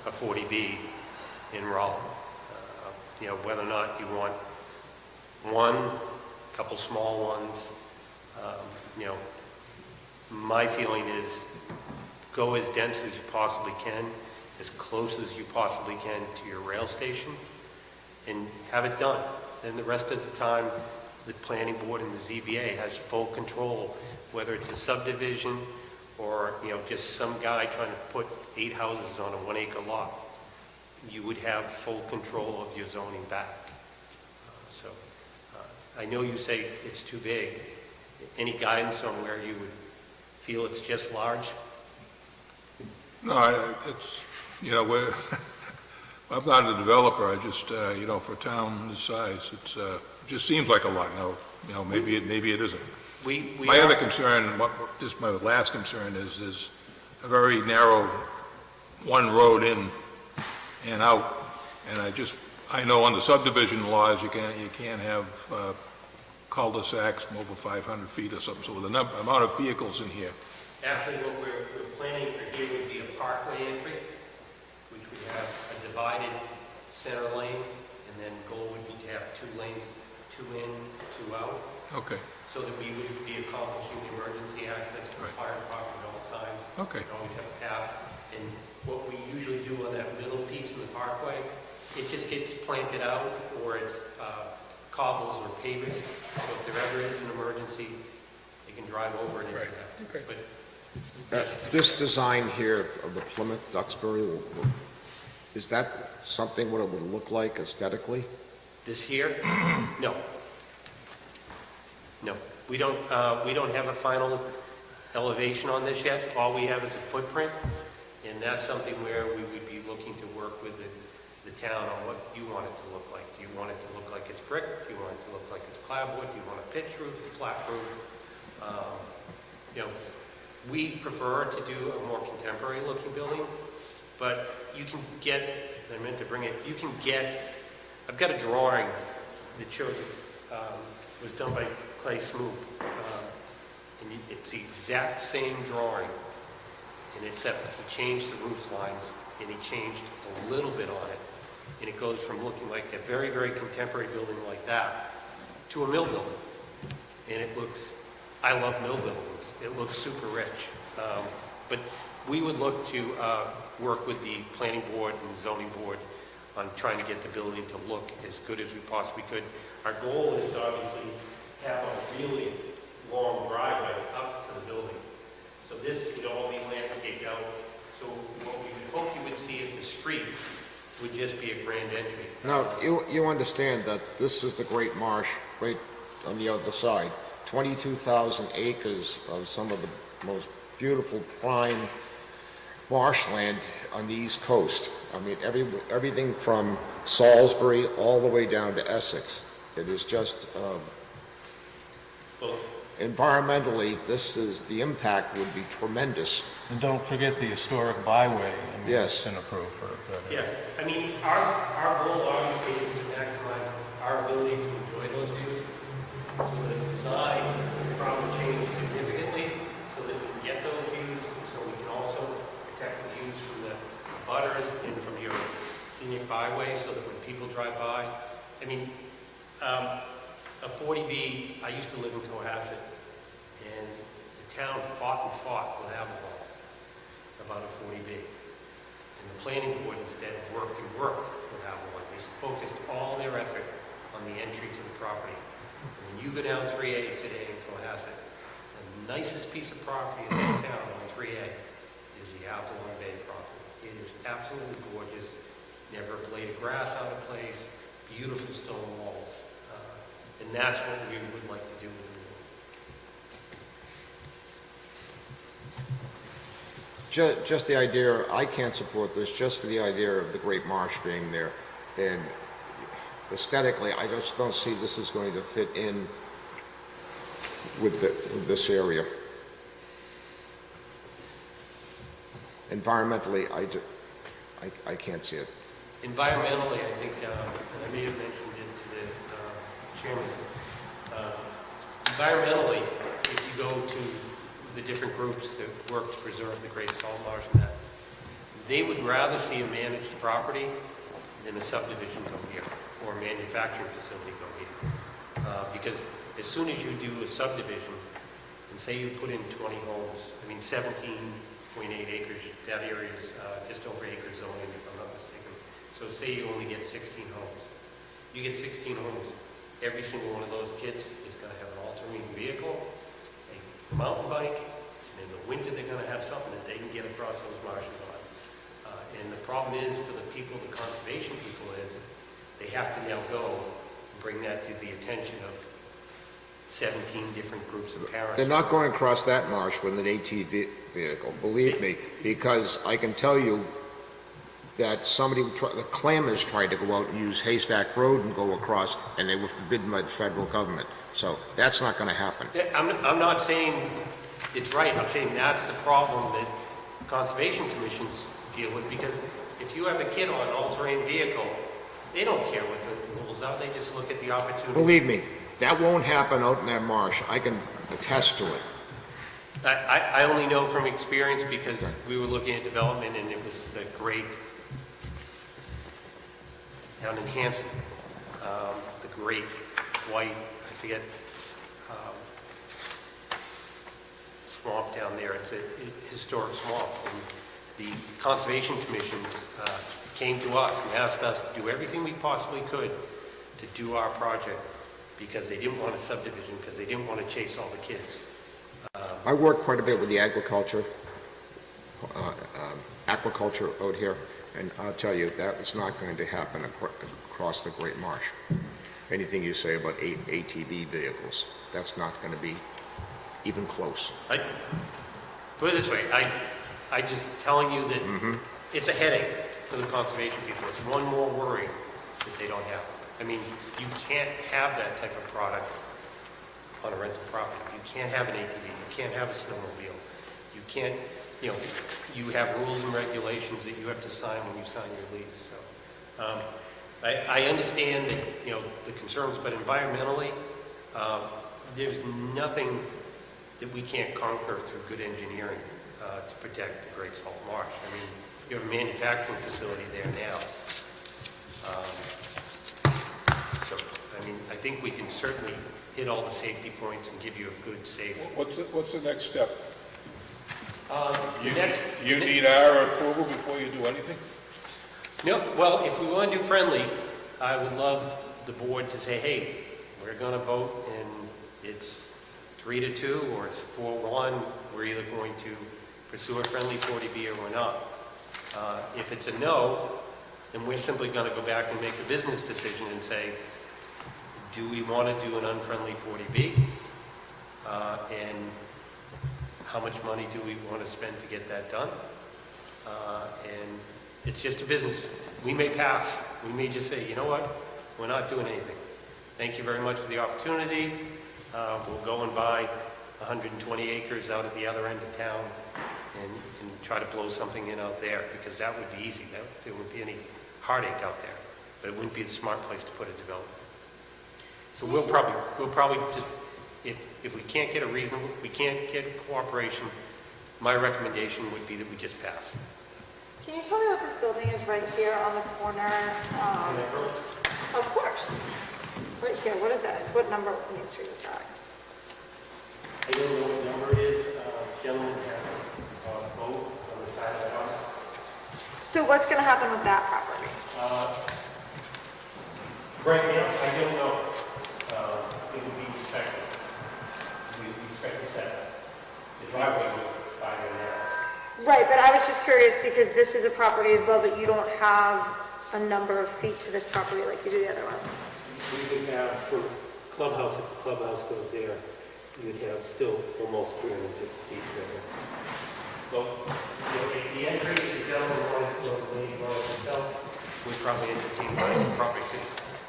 a 40B in Raleigh. Whether or not you want one, a couple small ones, my feeling is go as dense as you possibly can, as close as you possibly can to your rail station, and have it done. Then the rest of the time, the planning board and the ZBA has full control, whether it's a subdivision or, just some guy trying to put 8 houses on a 1 acre lot. You would have full control of your zoning back. I know you say it's too big. Any guidance on where you would feel it's just large? No, it's, we're, I'm not a developer, I just, for a town this size, it just seems like a lot now, maybe it isn't. My other concern, just my last concern is a very narrow one road in and out, and I know under subdivision laws, you can't have cul-de-sacs over 500 feet or something, so with the amount of vehicles in here. Actually, what we're planning for here would be a parkway entry, which would have a divided center lane, and then goal would be to have 2 lanes, 2 in, 2 out. Okay. So that we would be accomplishing the emergency access for the fire department at all times. Okay. We always have a path. And what we usually do on that middle piece in the parkway, it just gets planted out, or it's cobbles or pavers. So if there ever is an emergency, they can drive over it into that. Okay. But This design here of the Plymouth Duxbury, is that something what it would look like aesthetically? this here, no. No, we don't have a final elevation on this yet. All we have is a footprint, and that's something where we would be looking to work with the town on what you want it to look like. Do you want it to look like it's brick? Do you want it to look like it's clapboard? Do you want a pitch roof, a flat roof? We prefer to do a more contemporary looking building, but you can get, I meant to bring it, you can get, I've got a drawing that shows, was done by Clay Smoot, and it's the exact same drawing, and except he changed the roof lines, and he changed a little bit on it, and it goes from looking like a very, very contemporary building like that to a mill building, and it looks, I love mill buildings, it looks super rich, but we would look to work with the planning board and zoning board on trying to get the building to look as good as we possibly could. Our goal is to obviously have a really long driveway up to the building. So this would all be landscaped out. So what we would hope you would see at the street would just be a grand entry. Now, you understand that this is the Great Marsh right on the other side. 22,000 acres of some of the most beautiful prime marshland on the East Coast. I mean, everything from Salisbury all the way down to Essex. It is just, environmentally, the impact would be tremendous. And don't forget the historic byway. I mean, Yes. It's been approved for that. Yeah, I mean, our goal obviously is to maximize our ability to enjoy those views. So the design will probably change significantly so that we can get those views, so we can also protect the views from the butters and from your scenic byway so that when people drive by, I mean, a 40B, I used to live in Cohasset, and the town fought with Avalon about a 40B. And the planning board instead worked with Avalon. They focused all their effort on the entry to the property. And when you go down 3A today in Cohasset, the nicest piece of property in the town on 3A is the Avalon Bay property. It is absolutely gorgeous, never a blade of grass out of place, beautiful stone walls. And that's what we would like to do with the Just the idea, I can't support this, just for the idea of the Great Marsh being there. And aesthetically, I just don't see this is going to fit in with this area. Environmentally, I can't see it. Environmentally, I think, and I may have mentioned it to the chairman, environmentally, if you go to the different groups that work to preserve the Great Salt Marsh and that, they would rather see a managed property than a subdivision go here, or a manufacturing facility go here. Because as soon as you do a subdivision, and say you put in 20 homes, I mean 17.8 acres, that area is just over acre zoning, if I'm not mistaken. So say you only get 16 homes. You get 16 homes. Every single one of those kids is going to have an all-terrain vehicle, a mountain bike, and in the winter they're going to have something that they can get across those marshes on. And the problem is for the people, the conservation people, is they have to now go and bring that to the attention of 17 different groups of parents. They're not going across that marsh with an ATV vehicle, believe me, because I can tell you that the clammers tried to go out and use Haystack Road and go across, and they were forbidden by the federal government. So that's not going to happen. I'm not saying it's right. I'm saying that's the problem that conservation commissions deal with, because if you have a kid on an all-terrain vehicle, they don't care what the rules are. They just look at the opportunity. Believe me, that won't happen out in that marsh. I can attest to it. I only know from experience because we were looking at development, and it was the great down in Hanson, the great white, I forget, swamp down there. It's a historic swamp. And the conservation commissions came to us and asked us to do everything we possibly could to do our project, because they didn't want a subdivision, because they didn't want to chase all the kids. I work quite a bit with the aquaculture out here, and I'll tell you, that is not going to happen across the Great Marsh. Anything you say about ATV vehicles, that's not going to be even close. Put it this way, I just telling you that it's a headache for the conservation people. It's one more worry that they don't have. I mean, you can't have that type of product on a rental property. You can't have an ATV. You can't have a snowmobile. You can't, you know, you have rules and regulations that you have to sign when you sign your lease, so. I understand that, you know, the concerns, but environmentally, there's nothing that we can't conquer through good engineering to protect the Great Salt Marsh. I mean, you have a manufacturing facility there now. So, I mean, I think we can certainly hit all the safety points and give you a good, safe. What's the next step? You Next, need our approval before you do anything? no, well, if we want to do friendly, I would love the board to say, hey, we're going to vote and it's 3-2 or it's 4-1. We're either going to pursue a friendly 40B or we're not. If it's a no, then we're simply going to go back and make a business decision and say, do we want to do an unfriendly 40B? And how much money do we want to spend to get that done? And it's just a business. We may pass. We may just say, you know what? We're not doing anything. Thank you very much for the opportunity. We'll go and buy 120 acres out at the other end of town and try to blow something in out there, because that would be easy. There wouldn't be any heartache out there, but it wouldn't be the smart place to put a development. So we'll probably just, if we can't get we can't get cooperation, my recommendation would be that we just pass. Can you tell me what this building is right here on the corner? Of course. Right here, what is this? What number of Main Street is that? I don't know what number it is. Gentlemen have a boat on the side of the house. So what's going to happen with that property? Right now, I don't know. It would be respected. We respect the setbacks. The driveway would by there. Right, but I was just curious because this is a property as well, but you don't have a number of feet to this property like you do the other ones. We would have, for clubhouse, if the clubhouse goes there, you would have still almost 350 feet there. Well, the entry, the gentleman wanted to go to the main road himself, would probably entertain buying the property.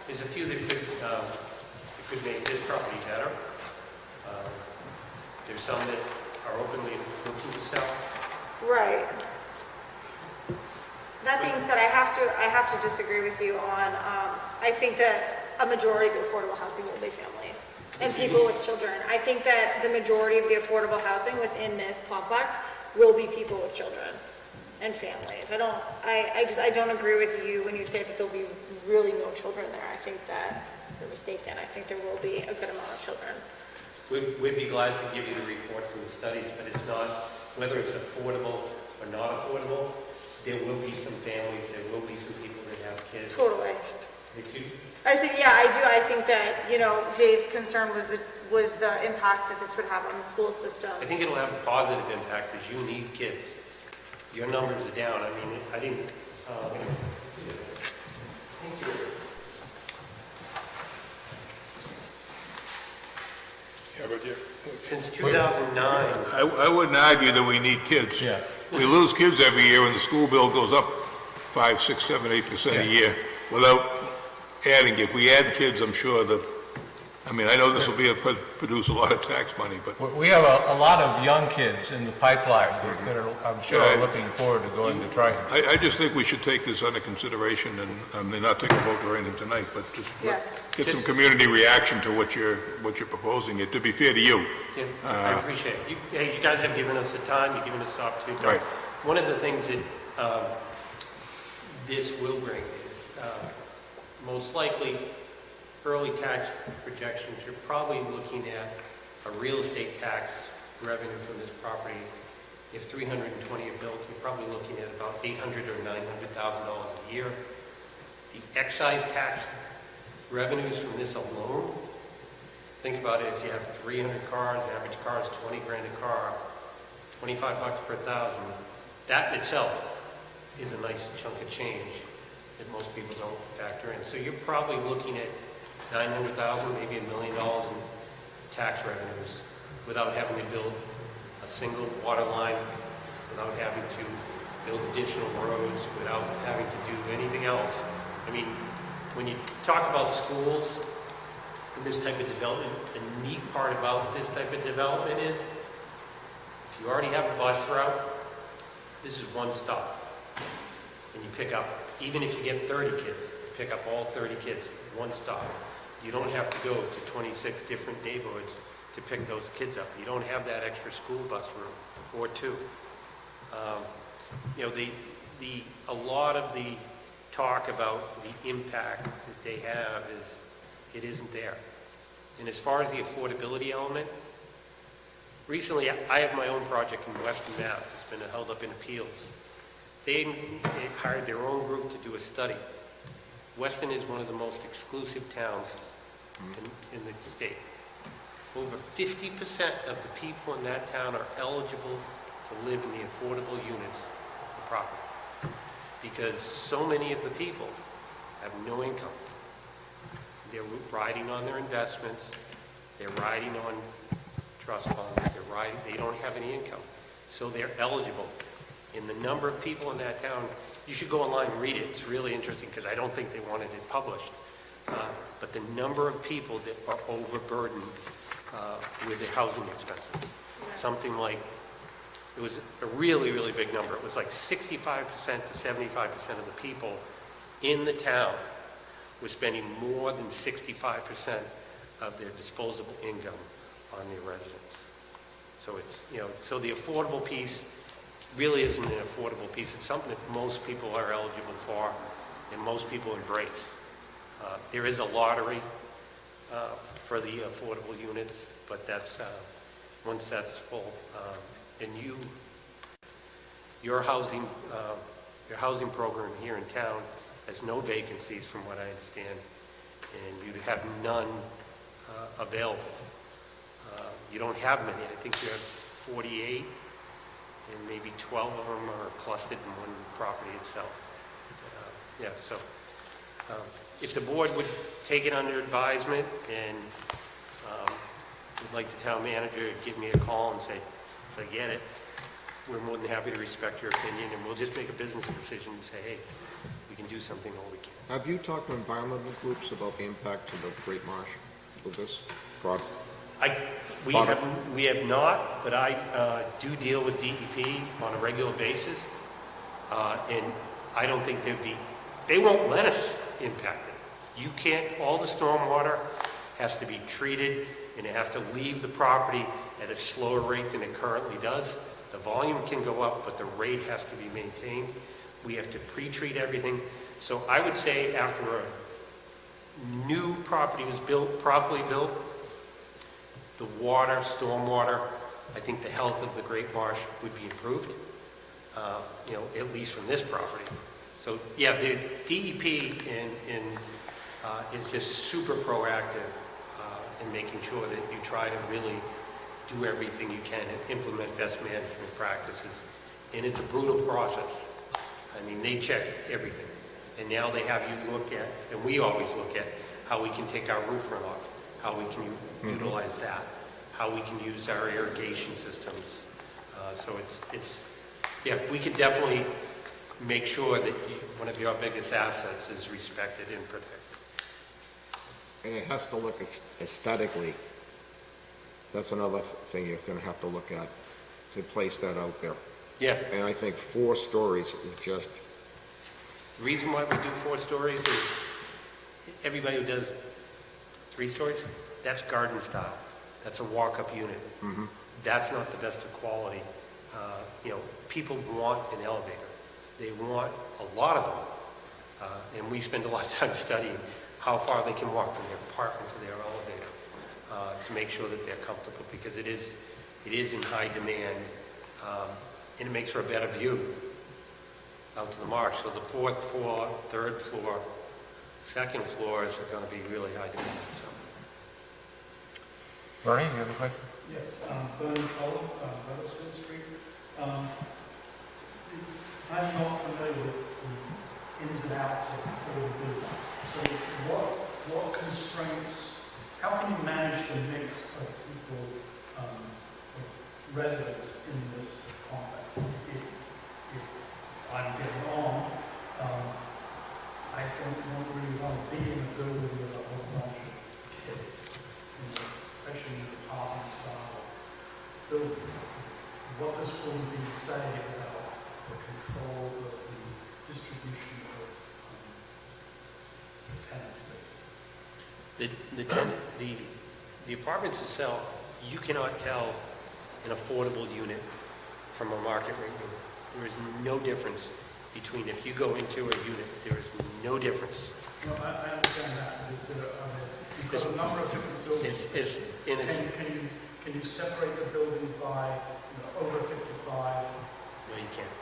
There's a few that could make this property better. There's some that are openly looking to sell. Right. That being said, I have to disagree with you on, I think that a majority of the affordable housing will be families and people with children. I think that the majority of the affordable housing within this complex will be people with children and families. I don't agree with you when you say that there'll be really no children there. I think that you're mistaken. I think there will be a good amount of children. We'd be glad to give you the reports and the studies, but it's not, whether it's affordable or not affordable, there will be some families, there will be some people that have kids. Totally. Too. I think, yeah, I do. I think that, you know, Dave's concern was the impact that this would have on the school system. I think it'll have a positive impact because you need kids. Your numbers are down. I mean, I didn't. Thank you. Yeah, but Since 2009. I wouldn't argue that we need kids. Yeah. We lose kids every year and the school bill goes up 5, 6, 7, 8% a year without adding. If we add kids, I'm sure that, I mean, I know this will produce a lot of tax money, but We have a lot of young kids in the pipeline that are, I'm sure, are looking forward to going to Triton. I just think we should take this under consideration and, I mean, not take a vote or anything tonight, but just Yeah. get some community reaction to what you're proposing. It to be fair to you. Tim, I appreciate it. You guys have given us the time, you've given us the opportunity. Right. One of the things that this will bring is most likely early tax projections. You're probably looking at a real estate tax revenue from this property. If 320 are built, you're probably looking at about $800,000 or $900,000 a year. The excise tax revenues from this alone, think about it, if you have 300 cars, the average car is 20 grand a car, 25 bucks per thousand, that in itself is a nice chunk of change that most people don't factor in. So you're probably looking at $900,000, maybe $1 million in tax revenues without having to build a single water line, without having to build additional roads, without having to do anything else. I mean, when you talk about schools and this type of development, the neat part about this type of development is If you already have a bus route, this is one stop. And you pick up, even if you get 30 kids, you pick up all 30 kids, one stop. You don't have to go to 26 different neighborhoods to pick those kids up. You don't have that extra school bus route or two. You know, a lot of the talk about the impact that they have is, it isn't there. And as far as the affordability element, recently I have my own project in Western Mass. It's been held up in appeals. They hired their own group to do a study. Weston is one of the most exclusive towns in the state. Over 50% of the people in that town are eligible to live in the affordable units of the property, because so many of the people have no income. They're riding on their investments, they're riding on trust funds, they don't have any income. So they're eligible. And the number of people in that town, you should go online and read it. It's really interesting because I don't think they wanted it published. But the number of people that are overburdened with their housing expenses, something like, it was a really, really big number. It was like 65% to 75% of the people in the town were spending more than 65% of their disposable income on their residence. So it's, you know, so the affordable piece really isn't an affordable piece. It's something that most people are eligible for and most people embrace. There is a lottery for the affordable units, but that's, once that's full, and your housing program here in town has no vacancies from what I understand, and you have none available. You don't have many. I think you have 48, and maybe 12 of them are clustered in one property itself. Yeah, so if the board would take it under advisement and would like the town manager to give me a call and say, if I get it, we're more than happy to respect your opinion, and we'll just make a business decision and say, hey, we can do something or we can't. Have you talked to environmental groups about the impact to the Great Marsh with this product? We have not, but I do deal with DEP on a regular basis, and I don't think they won't let us impact it. You can't, all the stormwater has to be treated, and it has to leave the property at a slower rate than it currently does. The volume can go up, but the rate has to be maintained. We have to pre-treat everything. So I would say after a new property was built, properly built, the water, stormwater, I think the health of the Great Marsh would be improved, you know, at least from this property. So yeah, the DEP is just super proactive in making sure that you try to really do everything you can and implement best management practices. And it's a brutal process. I mean, they check everything. And now they have you look at, and we always look at, how we can take our roof runoff, how we can utilize that, how we can use our irrigation systems. So it's, yeah, we could definitely make sure that one of your biggest assets is respected and protected. And it has to look aesthetically. That's another thing you're gonna have to look at, to place that out there. Yeah. And I think 4 stories is just... The reason why we do 4 stories is everybody who does 3 stories, that's garden style. That's a walk-up unit. That's not the best of quality. You know, people want an elevator. They want a lot of them. And we spend a lot of time studying how far they can walk from their apartment to their elevator to make sure that they're comfortable, because it is in high demand, and it makes for a better view out to the marsh. So the 4th floor, 3rd floor, 2nd floors are going to be really high demand. So. Bernie, you have a question? Yes, Bernie Cole, Weathersfield Street. I'm not familiar with the ins and outs of affordability. So what constraints, how can you manage the mix of people, of residents in this complex? If I'm getting on, I don't really want to be in a building with a whole bunch of kids, especially in the apartment style building. What The apartments itself, you cannot tell an affordable unit from a market rate unit. There is no difference between, if you go into a unit, there is no difference. No, I understand that. You've got a number of different buildings. Can you separate the buildings by, over 55? No, you can't.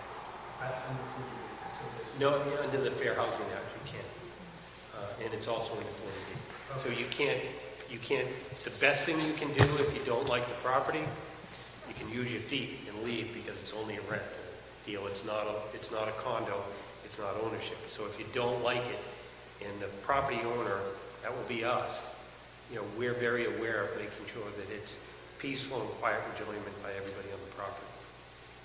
That's under 40. No, under the Fair Housing Act, you can't. And it's also in the 40B. So you can't, the best thing you can do if you don't like the property, you can use your feet and leave because it's only a rent deal. It's not a condo, it's not ownership. So if you don't like it, and the property owner, that will be us, we're very aware of making sure that it's peaceful and quiet enjoyment by everybody on the property.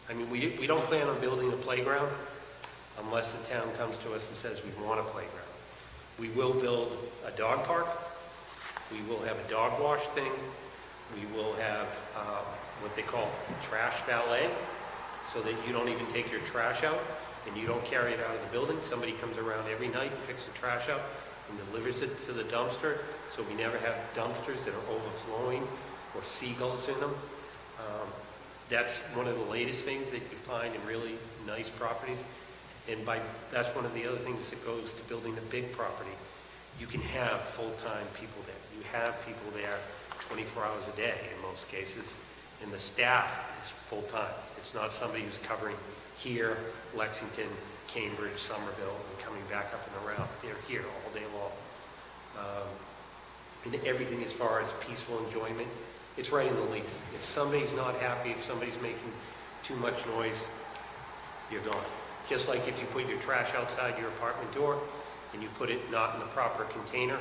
I mean, we don't plan on building a playground unless the town comes to us and says we want a playground. We will build a dog park. We will have a dog wash thing. We will have what they call trash valet, so that you don't even take your trash out and you don't carry it out of the building. Somebody comes around every night, picks the trash up, and delivers it to the dumpster, so we never have dumpsters that are overflowing or seagulls in them. That's one of the latest things that you find in really nice properties. And that's one of the other things that goes to building a big property. You can have full-time people there. You have people there 24 hours a day in most cases, and the staff is full-time. It's not somebody who's covering here, Lexington, Cambridge, Somerville, and coming back up and around. They're here all day long. And everything as far as peaceful enjoyment, it's right in the lease. If somebody's not happy, if somebody's making too much noise, you're gone. Just like if you put your trash outside your apartment door and you put it not in the proper container,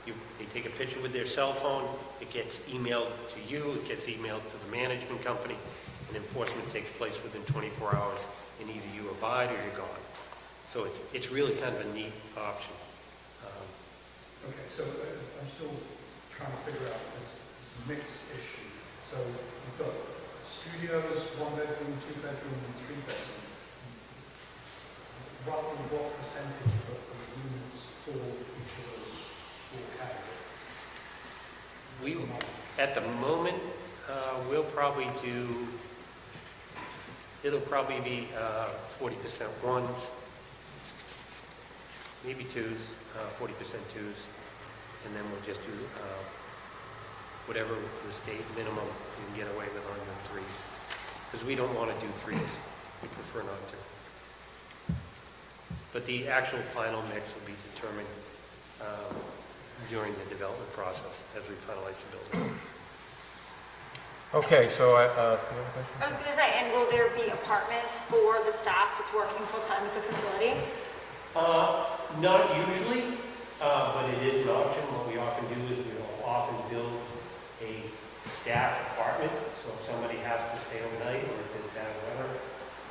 they take a picture with their cell phone, it gets emailed to you, it gets emailed to the management company, and enforcement takes place within 24 hours, and either you abide or you're gone. So it's really kind of a neat option. Okay, so I'm still trying to figure out this mix issue. So you've got studios, 1 bedroom, 2 bedroom, and 3 bedroom. Roughly what percentage of the units fall each of those four categories? At the moment, we'll probably do, it'll probably be 40% ones, maybe twos, 40% twos, and then we'll just do whatever the state minimum we can get away with on the threes. Because we don't want to do threes. We prefer not to. But the actual final mix will be determined during the development process as we finalize the building. Okay, so I was going to say, and will there be apartments for the staff that's working full-time at the facility? Not usually, but it is an option. What we often do is we will often build a staff apartment, so if somebody has to stay overnight or if it's bad weather,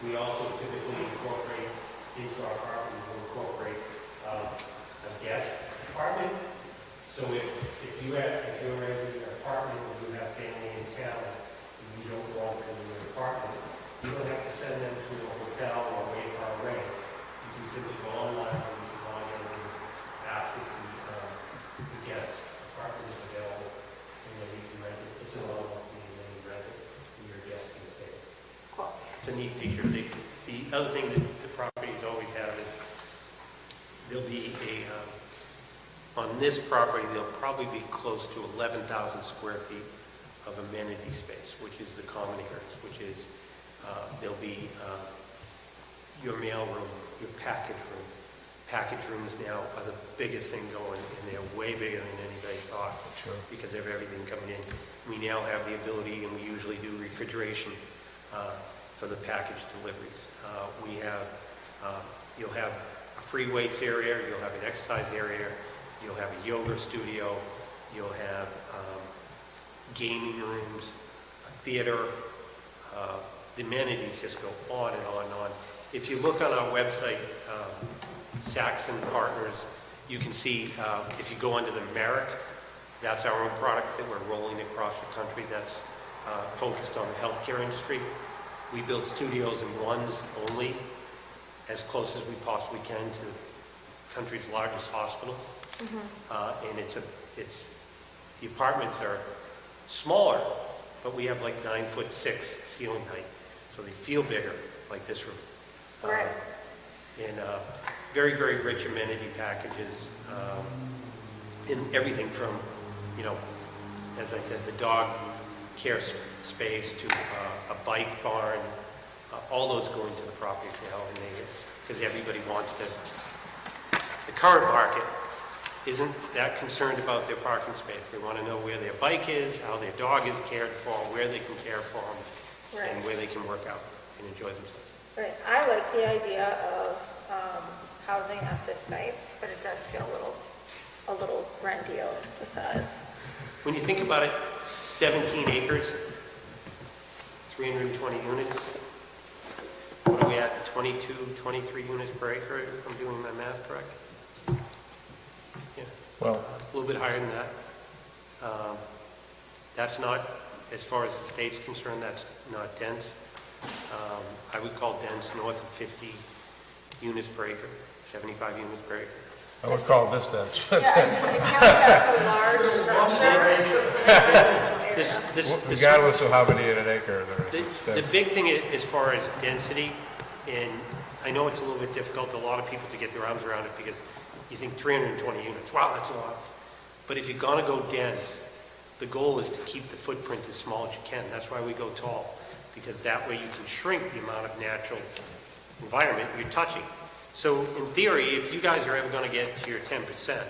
we also typically incorporate into our property, we'll incorporate a guest apartment. So if you're in your apartment and you have family in town and you don't want them in your apartment, you don't have to send them to a hotel or wait for a rate. You can simply go online and you can log in and ask if the guest apartment is available, and then you can rent it. It's a loan, and then you rent it, and your guest can stay. Cool. It's a neat feature. The other thing that the properties always have is there'll be on this property, there'll probably be close to 11,000 square feet of amenity space, which is the common areas, which is, there'll be your mail room, your package room. Package rooms now are the biggest thing going, and they're way bigger than anybody thought. Sure. Because of everything coming in. We now have the ability, and we usually do refrigeration for the package deliveries. You'll have a free weights area, you'll have an exercise area, you'll have a yoga studio, you'll have gaming rooms, a theater. The amenities just go on and on and on. If you look on our website, Saxon Partners, you can see if you go under the Merrick, that's our own product that we're rolling across the country that's focused on the healthcare industry. We build studios in ones only, as close as we possibly can to the country's largest hospitals. And the apartments are smaller, but we have like 9'6" ceiling height, so they feel bigger, like this room. Right. And very, very rich amenity packages, in everything from, as I said, the dog care space to a bike barn, all those go into the property sale, and because everybody wants to. The current market isn't that concerned about their parking space. They want to know where their bike is, how their dog is cared for, where they can care for them, Right. and where they can work out and enjoy themselves. Right, I like the idea of housing at this site, but it does feel a little grandiose, the size. When you think about it, 17 acres, 320 units, what are we at, 22, 23 units per acre, if I'm doing my math correct? Yeah, Well, a little bit higher than that. That's not, as far as the state's concerned, that's not dense. I would call dense north of 50 units per acre, 75 units per acre. I would call this dense. Yeah, I feel like that's a large structure. Regardless of how many in an acre there is. The big thing as far as density, and I know it's a little bit difficult, a lot of people to get their arms around it because you think 320 units, wow, that's a lot. But if you're gonna go dense, the goal is to keep the footprint as small as you can. That's why we go tall, because that way you can shrink the amount of natural environment you're touching. So in theory, if you guys are ever gonna get to your 10%,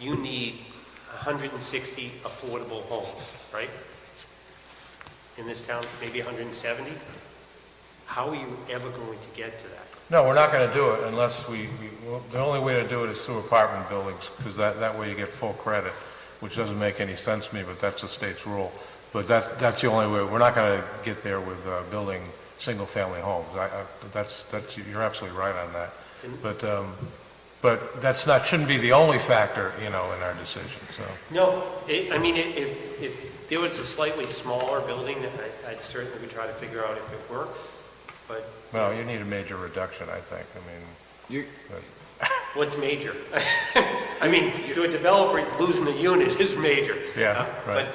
you need 160 affordable homes, right? In this town, maybe 170? How are you ever going to get to that? No, we're not going to do it unless the only way to do it is through apartment buildings, because that way you get full credit, which doesn't make any sense to me, but that's the state's rule. But that's the only way. We're not going to get there with building single-family homes. You're absolutely right on that. But shouldn't be the only factor, in our decision, so. No, if there was a slightly smaller building, I'd certainly would try to figure out if it works, but. Well, you need a major reduction, I think. What's major? To a developer, losing a unit is major. Yeah, right.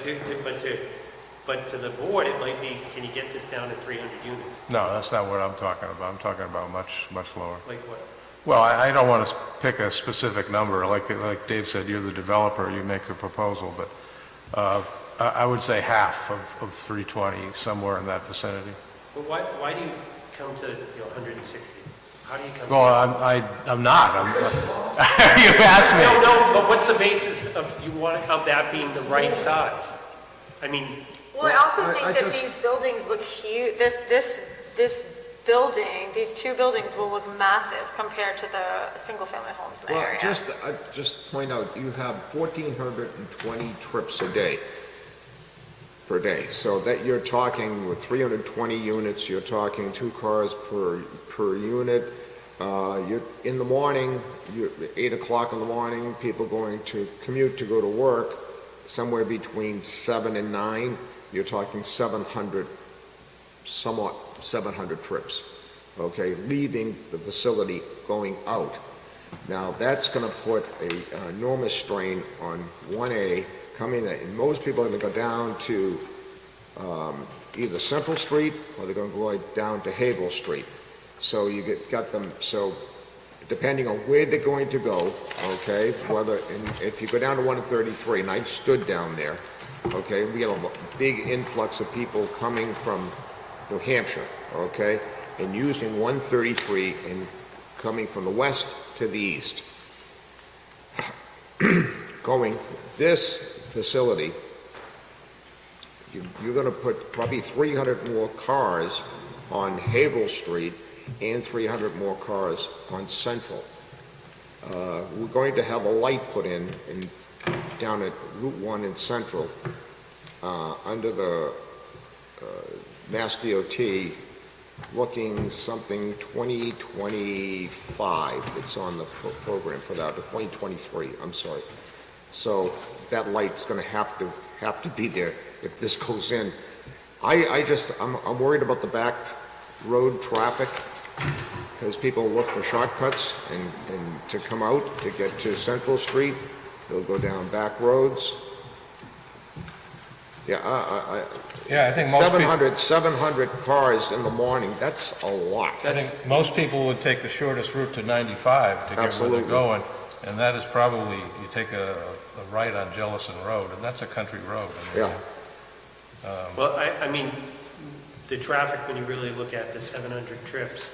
But to the board, it might be, can you get this down to 300 units? No, that's not what I'm talking about. I'm talking about much, much lower. Like what? Well, I don't want to pick a specific number. Like Dave said, you're the developer, you make the proposal, but I would say half of 320, somewhere in that vicinity. But why do you come to 160? How do you come? Well, I'm not. You asked me. No, but what's the basis of that being the right size? Well, I also think that these buildings look huge. This building, these two buildings will look massive compared to the single-family homes in the area. Just point out, you have 1,420 trips a day, per day. So that you're talking with 320 units, you're talking 2 cars per unit. You're in the morning, 8 o'clock in the morning, people going to commute to go to work, somewhere between 7 and 9, you're talking 700 trips, okay, leaving the facility, going out. Now, that's going to put an enormous strain on 1A coming in. And most people are going to go down to either Central Street or they're going to go down to Havel Street. So you got them, so depending on where they're going to go, okay, if you go down to 133, and I've stood down there, okay, we have a big influx of people coming from New Hampshire, okay, and using 133 and coming from the west to the east. Going this facility, you're going to put probably 300 more cars on Havel Street and 300 more cars on Central. We're going to have a light put in down at Route 1 in Central under the Mass DOT, looking something 2025. It's on the program for that, 2023, I'm sorry. So that light's going to have to be there if this goes in. I'm worried about the back road traffic. because people look for shortcuts and to come out, to get to Central Street, they'll go down back roads. Yeah, Yeah, I think most people... 700 cars in the morning, that's a lot. I think most people would take the shortest route to 95 to get where they're going, and that is probably, you take a right on Jellison Road, and that's a country road. I mean, Well, I mean, the traffic, when you really look at the 700 trips,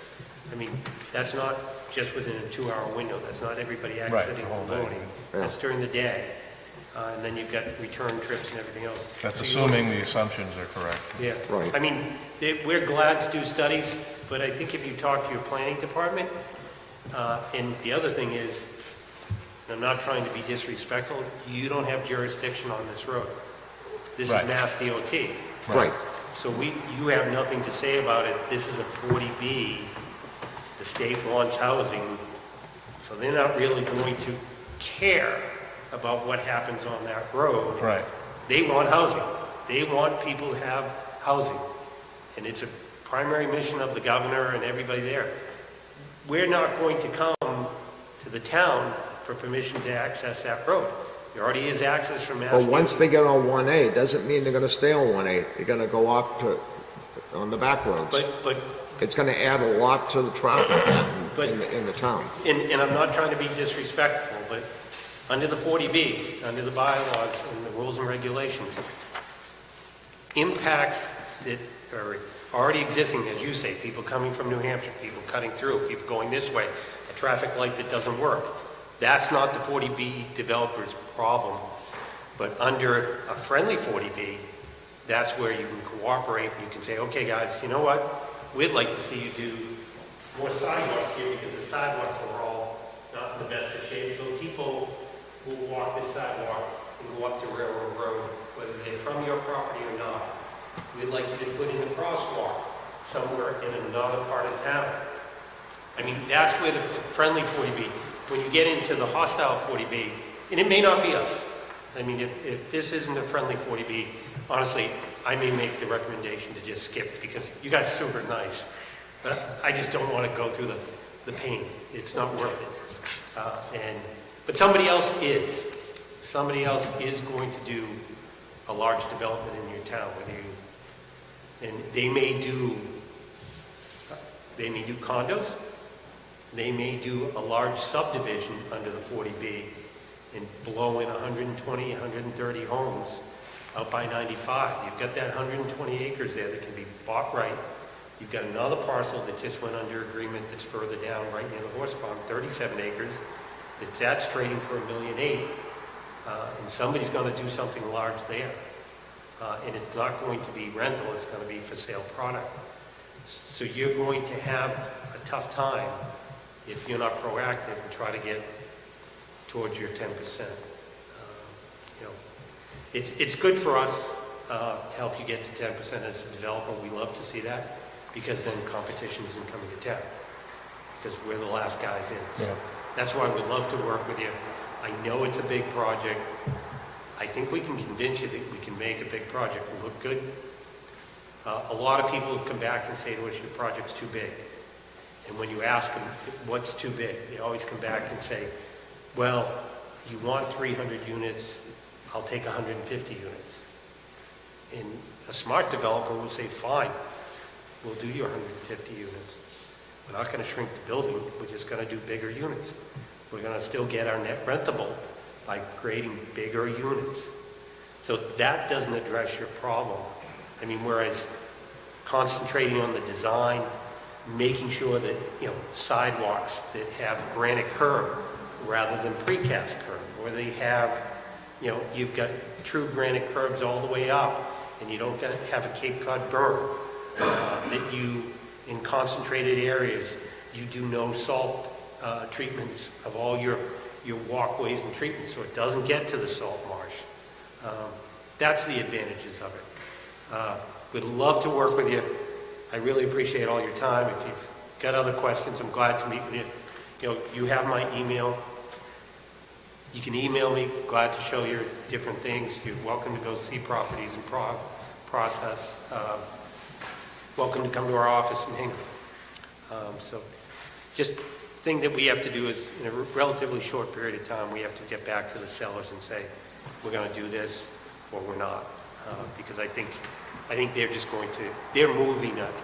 I mean, that's not just within a 2-hour window. That's not everybody exiting in the morning. That's during the day. And then you've got return trips and everything else. That's assuming the assumptions are correct. Yeah. Right. I mean, we're glad to do studies, but I think if you talk to your planning department, and the other thing is, and I'm not trying to be disrespectful, you don't have jurisdiction on this road. This is Mass DOT. Right. So you have nothing to say about it. This is a 40B. The state wants housing, so they're not really going to care about what happens on that road. Right. They want housing. They want people to have housing. And it's a primary mission of the governor and everybody there. We're not going to come to the town for permission to access that road. There already is access from Mass. But once they get on 1A, it doesn't mean they're gonna stay on 1A. They're gonna go off on the back roads. But it's gonna add a lot to the traffic in the town. And I'm not trying to be disrespectful, but under the 40B, under the bylaws and the rules and regulations, impacts that are already existing, as you say, people coming from New Hampshire, people cutting through, people going this way, a traffic light that doesn't work. That's not the 40B developer's problem. But under a friendly 40B, that's where you can cooperate. You can say, okay, guys, you know what? We'd like to see you do more sidewalks here because the sidewalks are all not in the best of shape. So people who walk this sidewalk and go up to Railroad Road, whether they're from your property or not, we'd like you to put in a crosswalk somewhere in another part of town. I mean, that's where the friendly 40B, when you get into the hostile 40B, and it may not be us. I mean, if this isn't a friendly 40B, honestly, I may make the recommendation to just skip because you guys are super nice. But I just don't want to go through the pain. It's not worth it. But somebody else is. Somebody else is going to do a large development in your town with you. And they may do condos. They may do a large subdivision under the 40B and blow in 120, 130 homes out by 95. You've got that 120 acres there that can be bought right. You've got another parcel that just went under agreement that's further down right near the horse farm, 37 acres. That's trading for $1.8 million. And somebody's going to do something large there. And it's not going to be rental, it's going to be for sale product. So you're going to have a tough time if you're not proactive and try to get towards your 10%. It's good for us to help you get to 10% as a developer. We love to see that because then competition isn't coming to town because we're the last guys in. So that's why we'd love to work with you. I know it's a big project. I think we can convince you that we can make a big project look good. A lot of people come back and say to us, your project's too big. And when you ask them, what's too big? They always come back and say, well, you want 300 units, I'll take 150 units. And a smart developer would say, fine, we'll do your 150 units. We're not going to shrink the building, we're just going to do bigger units. We're going to still get our net rentable by creating bigger units. So that doesn't address your problem. I mean, whereas concentrating on the design, making sure that, sidewalks that have granite curb rather than precast curb, where they have, you've got true granite curbs all the way up, and you don't have a Cape Cod berm, that you, in concentrated areas, you do no salt treatments of all your walkways and treatments, so it doesn't get to the salt marsh. That's the advantages of it. We'd love to work with you. I really appreciate all your time. If you've got other questions, I'm glad to meet with you. You have my email. You can email me. Glad to show you different things. You're welcome to go see properties and process. Welcome to come to our office and hang out. So just thing that we have to do is, in a relatively short period of time, we have to get back to the sellers and say, we're going to do this, or we're not. Because I think they're just going to, they're moving it,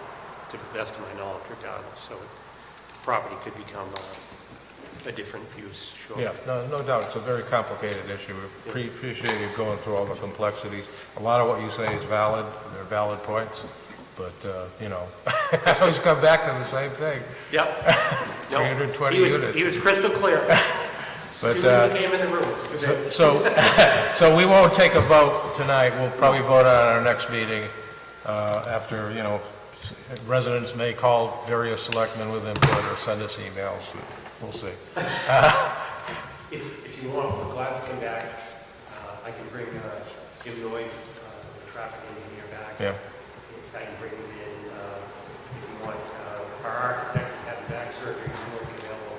to the best of my knowledge, regardless. So the property could become a different use, sure. Yeah, no doubt, it's a very complicated issue. We appreciate you going through all the complexities. A lot of what you say is valid, they're valid points, but, you know, I always come back to the same thing. Yep. 320 No, units. He was crystal clear. But, Came in the room. so we won't take a vote tonight, we'll probably vote on our next meeting, after, you know, residents may call various selectmen with input or send us emails, we'll see. If you want, we're glad to come back. I can bring Jim Noyes, the traffic engineer back. Yeah. I can bring him in, if you want. Our architect is having back surgery, he won't be available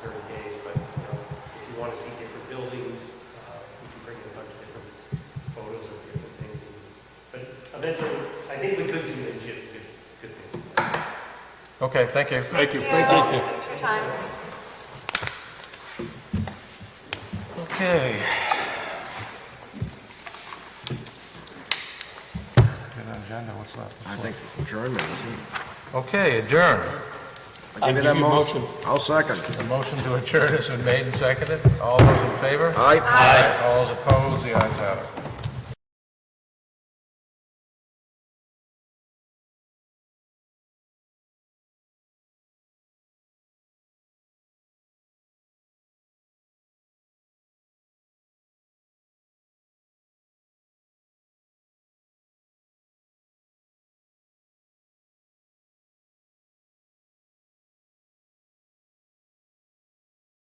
for 30 days, but, you know, if you want to see different buildings, we can bring in a bunch of different photos of different things. But eventually, I think we could do the just good things. Okay, thank you. Thank you. Thanks for your time. Okay. Good agenda, what's left? I think adjournment, isn't it? Okay, adjourn. I'll give you that motion. I'll second. The motion to adjourn has been made and seconded. All those in favor? Aye. All those opposed, the ayes have it.